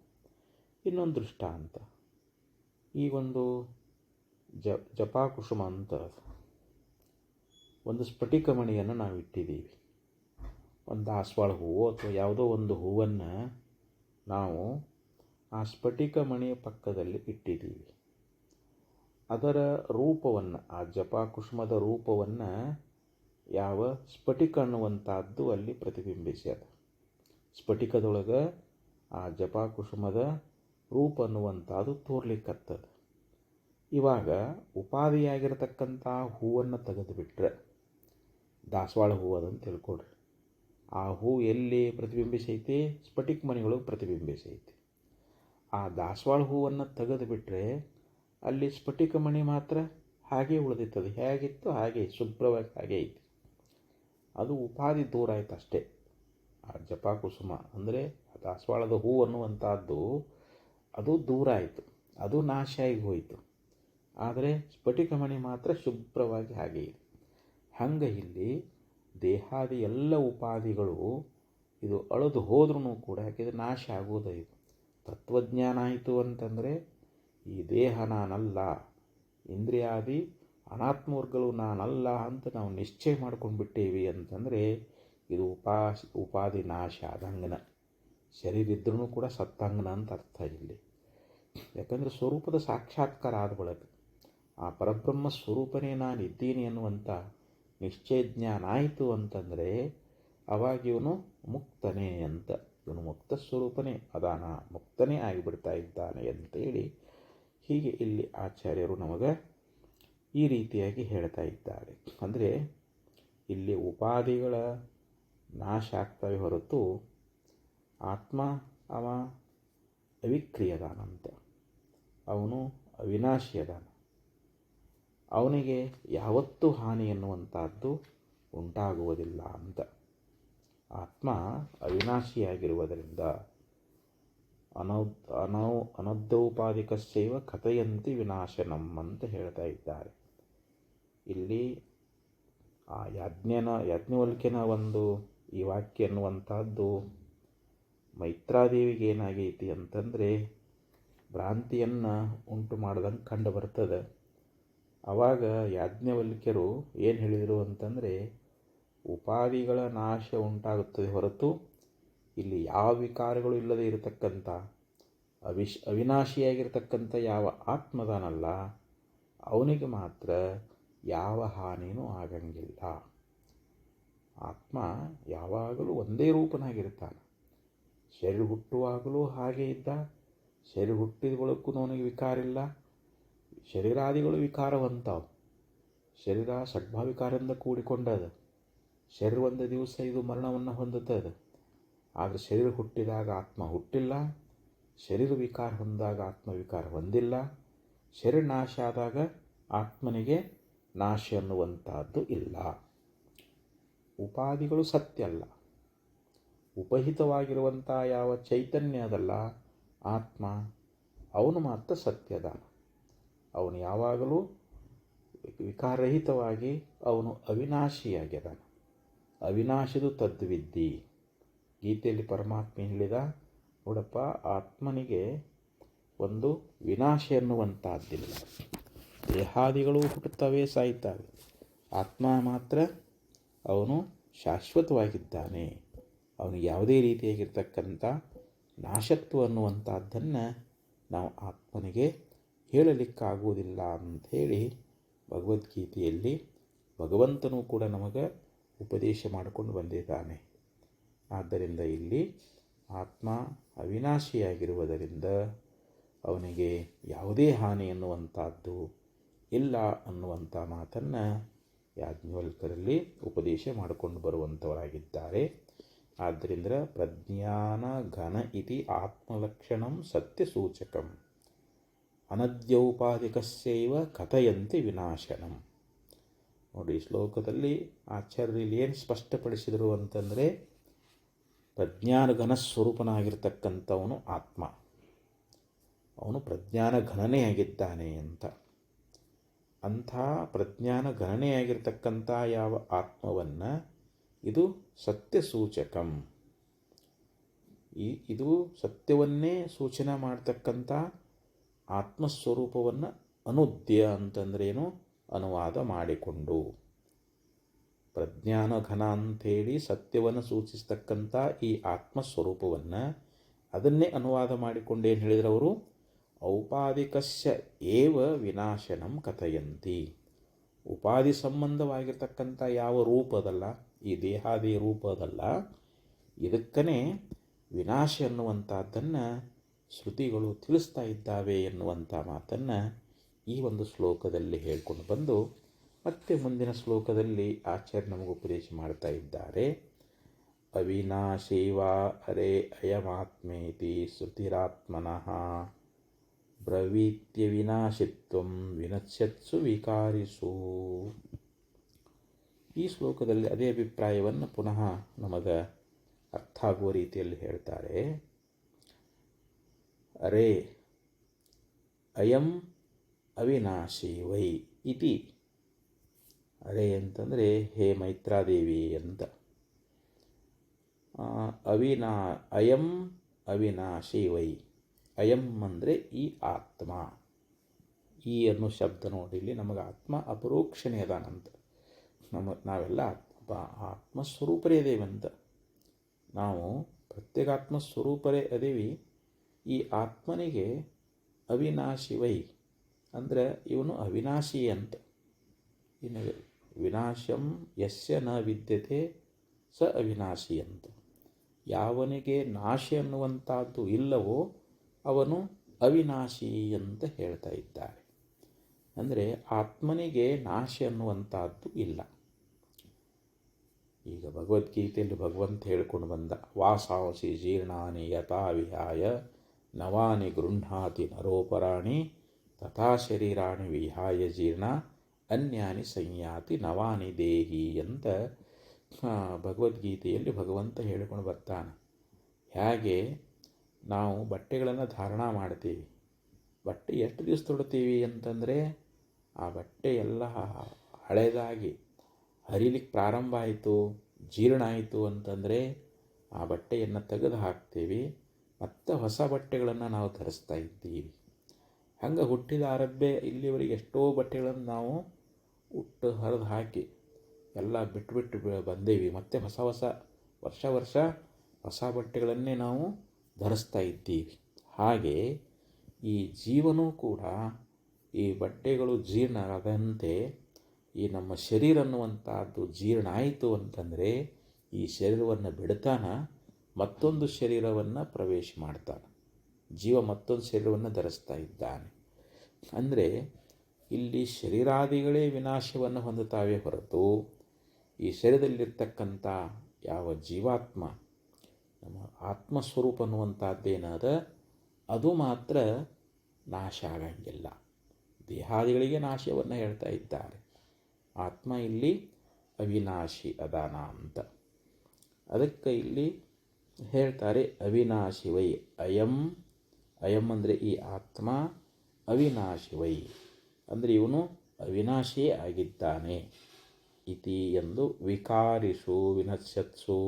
ಇನ್ನೊಂದು ದೃಷ್ಟಾಂತ, ಈಗೊಂದು ಜಪಾಕುಸುಮ ಅಂತ ಒಂದು ಸ್ಫಟಿಕ ಮಣಿಯನ್ನು ನಾವು ಇಟ್ಟಿದ್ದೀವಿ. ಒಂದು ದಾಸವಾಳ ಹೂವು ಅಥವಾ ಯಾವುದೋ ಒಂದು ಹೂವನ್ನು ನಾವು ಆ ಸ್ಫಟಿಕ ಮಣಿಯ ಪಕ್ಕದಲ್ಲಿ ಇಟ್ಟಿದ್ದೀವಿ. ಅದರ ರೂಪವನ್ನು, ಆ ಜಪಾಕುಸುಮದ ರೂಪವನ್ನು ಯಾವ ಸ್ಫಟಿಕ ಅನ್ನುವಂಥದ್ದು ಅಲ್ಲಿ ಪ್ರತಿಬಿಂಬಿಸ್ಯದ. ಸ್ಫಟಿಕದೊಳಗೆ ಆ ಜಪಾಕುಸುಮದ ರೂಪ ಅನ್ನುವಂಥದ್ದು ತೋರ್ಲಿಕ್ಕತ್ತದ. ಇವಾಗ ಉಪಾಧಿಯಾಗಿರ್ತಕ್ಕಂಥ ಹೂವನ್ನು ತೆಗೆದುಬಿಟ್ರೆ, ದಾಸವಾಳ ಹೂವು ಅದಂತ ತಿಳ್ಕೊಡ್ರಿ, ಆ ಹೂ ಎಲ್ಲಿ ಪ್ರತಿಬಿಂಬಿಸೈತಿ, ಸ್ಫಟಿಕ ಮಣಿಯೊಳಗೆ ಪ್ರತಿಬಿಂಬಿಸೈತಿ. ಆ ದಾಸವಾಳ ಹೂವನ್ನು ತೆಗೆದುಬಿಟ್ರೆ ಅಲ್ಲಿ ಸ್ಫಟಿಕ ಮಣಿ ಮಾತ್ರ ಹಾಗೆ ಉಳಿದಿರ್ತದೆ, ಹೇಗಿತ್ತು ಹಾಗೆ ಶುಭ್ರವಾಗಿ ಹಾಗೆ ಐತಿ. ಅದು ಉಪಾಧಿ ದೂರ ಆಯ್ತು ಅಷ್ಟೇ. ಆ ಜಪಾಕುಸುಮ ಅಂದರೆ ದಾಸವಾಳದ ಹೂ ಅನ್ನುವಂಥದ್ದು ಅದು ದೂರ ಆಯಿತು, ಅದು ನಾಶ ಆಗಿ ಹೋಯಿತು. ಆದರೆ ಸ್ಫಟಿಕ ಮಣಿ ಮಾತ್ರ ಶುಭ್ರವಾಗಿ ಹಾಗೆ ಇದೆ. ಹಂಗೆ ಇಲ್ಲಿ ದೇಹಾದಿ ಎಲ್ಲ ಉಪಾಧಿಗಳು ಇದು ಅಳೆದು ಹೋದ್ರೂ ಕೂಡ ಯಾಕೆಂದರೆ ನಾಶ ಆಗುವುದೇ ಇದು. ತತ್ವಜ್ಞಾನ ಆಯಿತು ಅಂತಂದರೆ ಈ ದೇಹ ನಾನಲ್ಲ, ಇಂದ್ರಿಯಾದಿ ಅನಾತ್ಮವರ್ಗಗಳು ನಾನಲ್ಲ ಅಂತ ನಾವು ನಿಶ್ಚಯ ಮಾಡ್ಕೊಂಡು ಬಿಟ್ಟೇವಿ ಅಂತಂದರೆ ಇದು ಉಪಾಧಿ ನಾಶ ಆದಂಗನ. ಶರೀರ ಇದ್ರೂ ಕೂಡ ಸತ್ತಂಗನ ಅಂತ ಅರ್ಥ ಇಲ್ಲಿ. ಯಾಕಂದರೆ ಸ್ವರೂಪದ ಸಾಕ್ಷಾತ್ಕಾರ ಆದ ಬಳಿಕ ಆ ಪರಬ್ರಹ್ಮ ಸ್ವರೂಪನೇ ನಾನು ಇದ್ದೀನಿ ಅನ್ನುವಂಥ ನಿಶ್ಚಯ ಜ್ಞಾನ ಆಯಿತು ಅಂತಂದರೆ ಅವಾಗ ಇವನು ಮುಕ್ತನೇ ಅಂತ, ಇವನು ಮುಕ್ತ ಸ್ವರೂಪನೇ ಅದಾನ, ಮುಕ್ತನೇ ಆಗಿಬಿಡ್ತಾ ಇದ್ದಾನೆ ಅಂತೇಳಿ ಹೀಗೆ ಇಲ್ಲಿ ಆಚಾರ್ಯರು ನಮಗೆ ಈ ರೀತಿಯಾಗಿ ಹೇಳ್ತಾ ಇದ್ದಾರೆ. ಅಂದರೆ ಇಲ್ಲಿ ಉಪಾಧಿಗಳ ನಾಶ ಆಗ್ತವೆ ಹೊರತು ಆತ್ಮ ಅವ ಅವಿಕ್ರಿಯದಾನಂತ, ಅವನು ಅವಿನಾಶಿ ಅದಾನ, ಅವನಿಗೆ ಯಾವತ್ತೂ ಹಾನಿ ಎನ್ನುವಂಥದ್ದು ಉಂಟಾಗುವುದಿಲ್ಲ ಅಂತ. ಆತ್ಮ ಅವಿನಾಶಿಯಾಗಿರುವುದರಿಂದ ಅನೌದ್ಧೌಪಾಧಿಕಸ್ಯೈವ ಕಥಯಂತಿ ವಿನಾಶನಂ ಅಂತ ಹೇಳ್ತಾ ಇದ್ದಾರೆ. ಇಲ್ಲಿ ಆ ಯಾಜ್ಞವಲ್ಕ್ಯನ ಒಂದು ಈ ವಾಕ್ಯ ಅನ್ನುವಂಥದ್ದು ಮೈತ್ರಾದೇವಿಗೆ ಏನಾಗೈತಿ ಅಂತಂದರೆ ಭ್ರಾಂತಿಯನ್ನು ಉಂಟು ಮಾಡ್ದಂಗೆ ಕಂಡು ಬರ್ತದೆ. ಆವಾಗ ಯಾಜ್ಞವಲ್ಕ್ಯರು ಏನು ಹೇಳಿದರು ಅಂತಂದರೆ ಉಪಾಧಿಗಳ ನಾಶ ಉಂಟಾಗುತ್ತದೆ ಹೊರತು ಇಲ್ಲಿ ಯಾವ ವಿಕಾರಗಳು ಇಲ್ಲದೆ ಇರತಕ್ಕಂಥ ಅವಿನಾಶಿಯಾಗಿರ್ತಕ್ಕಂಥ ಯಾವ ಆತ್ಮದಾನಲ್ಲ ಅವನಿಗೆ ಮಾತ್ರ ಯಾವ ಹಾನಿಯೂ ಆಗಂಗಿಲ್ಲ. ಆತ್ಮ ಯಾವಾಗಲೂ ಒಂದೇ ರೂಪನಾಗಿರ್ತಾನೆ. ಶರೀರ ಹುಟ್ಟುವಾಗಲೂ ಹಾಗೆ ಇದ್ದ, ಶರೀರ ಹುಟ್ಟಿದ ಬಳಿಕೂ ಅವನಿಗೆ ವಿಕಾರ ಇಲ್ಲ. ಶರೀರಾದಿಗಳು ವಿಕಾರವಂತಾವು. ಶರೀರ ಷಡ್ಭಾವಿಕಾರದಿಂದ ಕೂಡಿಕೊಂಡದ. ಶರೀರ ಒಂದು ದಿವಸ ಇದು ಮರಣವನ್ನು ಹೊಂದುತ್ತದೆ. ಆದರೆ ಶರೀರ ಹುಟ್ಟಿದಾಗ ಆತ್ಮ ಹುಟ್ಟಿಲ್ಲ, ಶರೀರ ವಿಕಾರ ಹೊಂದಾಗ ಆತ್ಮ ವಿಕಾರ ಹೊಂದಿಲ್ಲ. ಶರೀರ ನಾಶ ಆದಾಗ ಆತ್ಮನಿಗೆ ನಾಶ ಅನ್ನುವಂಥದ್ದು ಇಲ್ಲ. ಉಪಾಧಿಗಳು ಸತ್ಯ ಅಲ್ಲ. ಉಪಹಿತವಾಗಿರುವಂಥ ಯಾವ ಚೈತನ್ಯ ಅದಲ್ಲ ಆತ್ಮ, ಅವನು ಮಾತ್ರ ಸತ್ಯದ. ಅವನು ಯಾವಾಗಲೂ ವಿಕಾರರಹಿತವಾಗಿ ಅವನು ಅವಿನಾಶಿಯಾಗಿದ್ದಾನೆ. ಅವಿನಾಶಿದು ತದ್ವಿದ್ದಿ. ಗೀತೆಯಲ್ಲಿ ಪರಮಾತ್ಮ ಹೇಳಿದ, ನೋಡಪ್ಪ, ಆತ್ಮನಿಗೆ ಒಂದು ವಿನಾಶ ಎನ್ನುವಂಥದ್ದಿಲ್ಲ. ದೇಹಾದಿಗಳು ಹುಟ್ಟುತ್ತವೆ, ಸಾಯ್ತವೆ. ಆತ್ಮ ಮಾತ್ರ ಅವನು ಶಾಶ್ವತವಾಗಿದ್ದಾನೆ. ಅವನಿಗೆ ಯಾವುದೇ ರೀತಿಯಾಗಿರ್ತಕ್ಕಂಥ ನಾಶತ್ವ ಅನ್ನುವಂಥದ್ದನ್ನು ನಾವು ಆತ್ಮನಿಗೆ ಹೇಳಲಿಕ್ಕಾಗುವುದಿಲ್ಲ ಅಂಥೇಳಿ ಭಗವದ್ಗೀತೆಯಲ್ಲಿ ಭಗವಂತನೂ ಕೂಡ ನಮಗೆ ಉಪದೇಶ ಮಾಡಿಕೊಂಡು ಬಂದಿದ್ದಾನೆ. ಆದ್ದರಿಂದ ಇಲ್ಲಿ ಆತ್ಮ ಅವಿನಾಶಿಯಾಗಿರುವುದರಿಂದ ಅವನಿಗೆ ಯಾವುದೇ ಹಾನಿ ಅನ್ನುವಂಥದ್ದು ಇಲ್ಲ ಅನ್ನುವಂಥ ಮಾತನ್ನು ಯಾಜ್ಞವಲ್ಕರಲ್ಲಿ ಉಪದೇಶ ಮಾಡಿಕೊಂಡು ಬರುವಂಥವರಾಗಿದ್ದಾರೆ. ಆದ್ದರಿಂದ ಪ್ರಜ್ಞಾನ ಘನ ಇತಿ ಆತ್ಮಲಕ್ಷಣಂ ಸತ್ಯಸೂಚಕಂ ಅನದ್ಯೌಪಾಧಿಕಸ್ಯೈವ ಕಥಯಂತಿ ವಿನಾಶನಂ. ನೋಡಿ, ಈ ಶ್ಲೋಕದಲ್ಲಿ ಆಚಾರ್ಯರಲ್ಲಿ ಏನು ಸ್ಪಷ್ಟಪಡಿಸಿದರು ಅಂತಂದರೆ ಪ್ರಜ್ಞಾನ ಘನ ಸ್ವರೂಪನಾಗಿರ್ತಕ್ಕಂಥವನು ಆತ್ಮ, ಅವನು ಪ್ರಜ್ಞಾನ ಘನನೆಯಾಗಿದ್ದಾನೆ ಅಂತ. ಅಂಥ ಪ್ರಜ್ಞಾನ ಘನನೆಯಾಗಿರ್ತಕ್ಕಂಥ ಯಾವ ಆತ್ಮವನ್ನು ಇದು ಸತ್ಯಸೂಚಕಂ, ಇದು ಸತ್ಯವನ್ನೇ ಸೂಚನೆ ಮಾಡ್ತಕ್ಕಂಥ ಆತ್ಮಸ್ವರೂಪವನ್ನು ಅನುದ್ಯ ಅಂತಂದ್ರೇನು ಅನುವಾದ ಮಾಡಿಕೊಂಡು, ಪ್ರಜ್ಞಾನ ಘನ ಅಂಥೇಳಿ ಸತ್ಯವನ್ನು ಸೂಚಿಸ್ತಕ್ಕಂಥ ಈ ಆತ್ಮಸ್ವರೂಪವನ್ನು ಅದನ್ನೇ ಅನುವಾದ ಮಾಡಿಕೊಂಡು ಏನು ಹೇಳಿದ್ರು ಅವರು, ಔಪಾಧಿಕಸ್ಯ ಏವ ವಿನಾಶನಂ ಕಥಯಂತಿ. ಉಪಾಧಿ ಸಂಬಂಧವಾಗಿರ್ತಕ್ಕಂಥ ಯಾವ ರೂಪದಲ್ಲ, ಈ ದೇಹಾದಿ ರೂಪದಲ್ಲ, ಇದಕ್ಕನೇ ವಿನಾಶ ಎನ್ನುವಂಥದ್ದನ್ನು ಶ್ರುತಿಗಳು ತಿಳಿಸ್ತಾ ಇದ್ದಾವೆ ಎನ್ನುವಂಥ ಮಾತನ್ನು ಈ ಒಂದು ಶ್ಲೋಕದಲ್ಲಿ ಹೇಳ್ಕೊಂಡು ಬಂದು ಮತ್ತೆ ಮುಂದಿನ ಶ್ಲೋಕದಲ್ಲಿ ಆಚಾರ್ಯ ನಮಗೆ ಉಪದೇಶ ಮಾಡ್ತಾ ಇದ್ದಾರೆ. ಅವಿನಾಶೈವಾ ಅರೆ ಅಯಮಾತ್ಮೇತಿ ಶ್ರುತಿರಾತ್ಮನಃ ಬ್ರವೀತ್ಯ ವಿನಾಶಿತ್ವಂ ವಿನಶ್ಯತ್ಸು ವಿಕಾರಿಸು. ಈ ಶ್ಲೋಕದಲ್ಲಿ ಅದೇ ಅಭಿಪ್ರಾಯವನ್ನು ಪುನಃ ನಮಗೆ ಅರ್ಥ ಆಗುವ ರೀತಿಯಲ್ಲಿ ಹೇಳ್ತಾರೆ. ಅರೆ ಅಯಂ ಅವಿನಾಶಿ ವೈ ಇತಿ, ಅರೆ ಅಂತಂದರೆ ಹೇ ಮೈತ್ರಾದೇವಿ ಅಂತ. ಅಯಂ ಅವಿನಾಶಿ ವೈ. ಅಯಂ ಅಂದರೆ ಈ ಆತ್ಮ. ಈ ಅನ್ನೋ ಶಬ್ದ ನೋಡಿ, ಇಲ್ಲಿ ನಮಗೆ ಆತ್ಮ ಅಪರೋಕ್ಷಣೆ ಅದಾನಂತ. ನಾವೆಲ್ಲ ಆತ್ಮಸ್ವರೂಪರೇ ಅದೇವಂತ. ನಾವು ಪ್ರತ್ಯೇಕಾತ್ಮ ಸ್ವರೂಪರೇ ಅದೇವಿ. ಈ ಆತ್ಮನಿಗೆ ಅವಿನಾಶಿ ವೈ ಅಂದರೆ ಇವನು ಅವಿನಾಶಿ ಅಂತ. ಇನ್ನು ವಿನಾಶಂ ಯಸ್ಯ ನ ವಿದ್ಯತೆ ಸ ಅವಿನಾಶಿ ಅಂತ. ಯಾವನಿಗೆ ನಾಶ ಅನ್ನುವಂಥದ್ದು ಇಲ್ಲವೋ ಅವನು ಅವಿನಾಶಿ ಅಂತ ಹೇಳ್ತಾ ಇದ್ದಾರೆ. ಅಂದರೆ ಆತ್ಮನಿಗೆ ನಾಶ ಅನ್ನುವಂಥದ್ದು ಇಲ್ಲ. ಈಗ ಭಗವದ್ಗೀತೆಯಲ್ಲಿ ಭಗವಂತ ಹೇಳ್ಕೊಂಡು ಬಂದ, ವಾಸಾಂಸಿ ಜೀರ್ಣಾನಿ ಯಥಾ ವಿಹಾಯ ನವಾನಿ ಗೃಹ್ಣಾತಿ ನರೋಪರಾಣಿ ತಥಾ ಶರೀರಾಣಿ ವಿಹಾಯ ಜೀರ್ಣ ಅನ್ಯಾನಿ ಸಂಯಾತಿ ನವಾನಿ ದೇಹಿ ಅಂತ ಭಗವದ್ಗೀತೆಯಲ್ಲಿ ಭಗವಂತ ಹೇಳಿಕೊಂಡು ಬರ್ತಾನೆ. ಹೇಗೆ ನಾವು ಬಟ್ಟೆಗಳನ್ನು ಧಾರಣ ಮಾಡ್ತೀವಿ, ಬಟ್ಟೆ ಎಷ್ಟು ದಿವಸ ತೊಡ್ತೀವಿ ಅಂತಂದರೆ ಆ ಬಟ್ಟೆ ಎಲ್ಲ ಹಳೆಯದಾಗಿ ಹರಿಲಿಕ್ಕೆ ಪ್ರಾರಂಭ ಆಯಿತು, ಜೀರ್ಣ ಆಯಿತು ಅಂತಂದರೆ ಆ ಬಟ್ಟೆಯನ್ನು ತೆಗೆದು ಹಾಕ್ತೀವಿ, ಮತ್ತು ಹೊಸ ಬಟ್ಟೆಗಳನ್ನು ನಾವು ಧರಿಸ್ತಾ ಇದ್ದೀವಿ. ಹಂಗೆ ಹುಟ್ಟಿದ ಆರಭ್ಯ ಇಲ್ಲಿವರೆಗೆ ಎಷ್ಟೋ ಬಟ್ಟೆಗಳನ್ನು ನಾವು ಉಟ್ಟು ಹರಿದು ಹಾಕಿ ಎಲ್ಲ ಬಿಟ್ಟು ಬಂದೇವಿ. ಮತ್ತು ವರ್ಷ ಹೊಸ ಬಟ್ಟೆಗಳನ್ನೇ ನಾವು ಧರಿಸ್ತಾ ಇದ್ದೀವಿ. ಹಾಗೆ ಈ ಜೀವನೂ ಕೂಡ ಈ ಬಟ್ಟೆಗಳು ಜೀರ್ಣ ಆದಂತೆ ಈ ನಮ್ಮ ಶರೀರ ಅನ್ನುವಂಥದ್ದು ಜೀರ್ಣ ಆಯಿತು ಅಂತಂದರೆ ಈ ಶರೀರವನ್ನು ಬಿಡ್ತಾನ, ಮತ್ತೊಂದು ಶರೀರವನ್ನು ಪ್ರವೇಶ ಮಾಡ್ತಾನೆ. ಜೀವ ಮತ್ತೊಂದು ಶರೀರವನ್ನು ಧರಿಸ್ತಾ ಇದ್ದಾನೆ. ಅಂದರೆ ಇಲ್ಲಿ ಶರೀರಾದಿಗಳೇ ವಿನಾಶವನ್ನು ಹೊಂದುತ್ತಾವೆ ಹೊರತು ಈ ಶರೀರದಲ್ಲಿರ್ತಕ್ಕಂಥ ಯಾವ ಜೀವಾತ್ಮ ನಮ್ಮ ಆತ್ಮಸ್ವರೂಪ ಅನ್ನುವಂಥದ್ದೇನಾದ ಅದು ಮಾತ್ರ ನಾಶ ಆಗಂಗಿಲ್ಲ. ದೇಹಾದಿಗಳಿಗೆ ನಾಶವನ್ನು ಹೇಳ್ತಾ ಇದ್ದಾರೆ. ಆತ್ಮ ಇಲ್ಲಿ ಅವಿನಾಶಿ ಅದಾನ ಅಂತ. ಅದಕ್ಕೆ ಇಲ್ಲಿ ಹೇಳ್ತಾರೆ ಅವಿನಾಶಿ ವೈ. ಅಯಂ ಅಂದರೆ ಈ ಆತ್ಮ, ಅವಿನಾಶಿ ವೈ ಅಂದರೆ ಇವನು ಅವಿನಾಶಿಯೇ ಆಗಿದ್ದಾನೆ. ಇತಿ ಎಂದು ವಿಕಾರಿಷು ವಿನಶ್ಯತ್ಸು.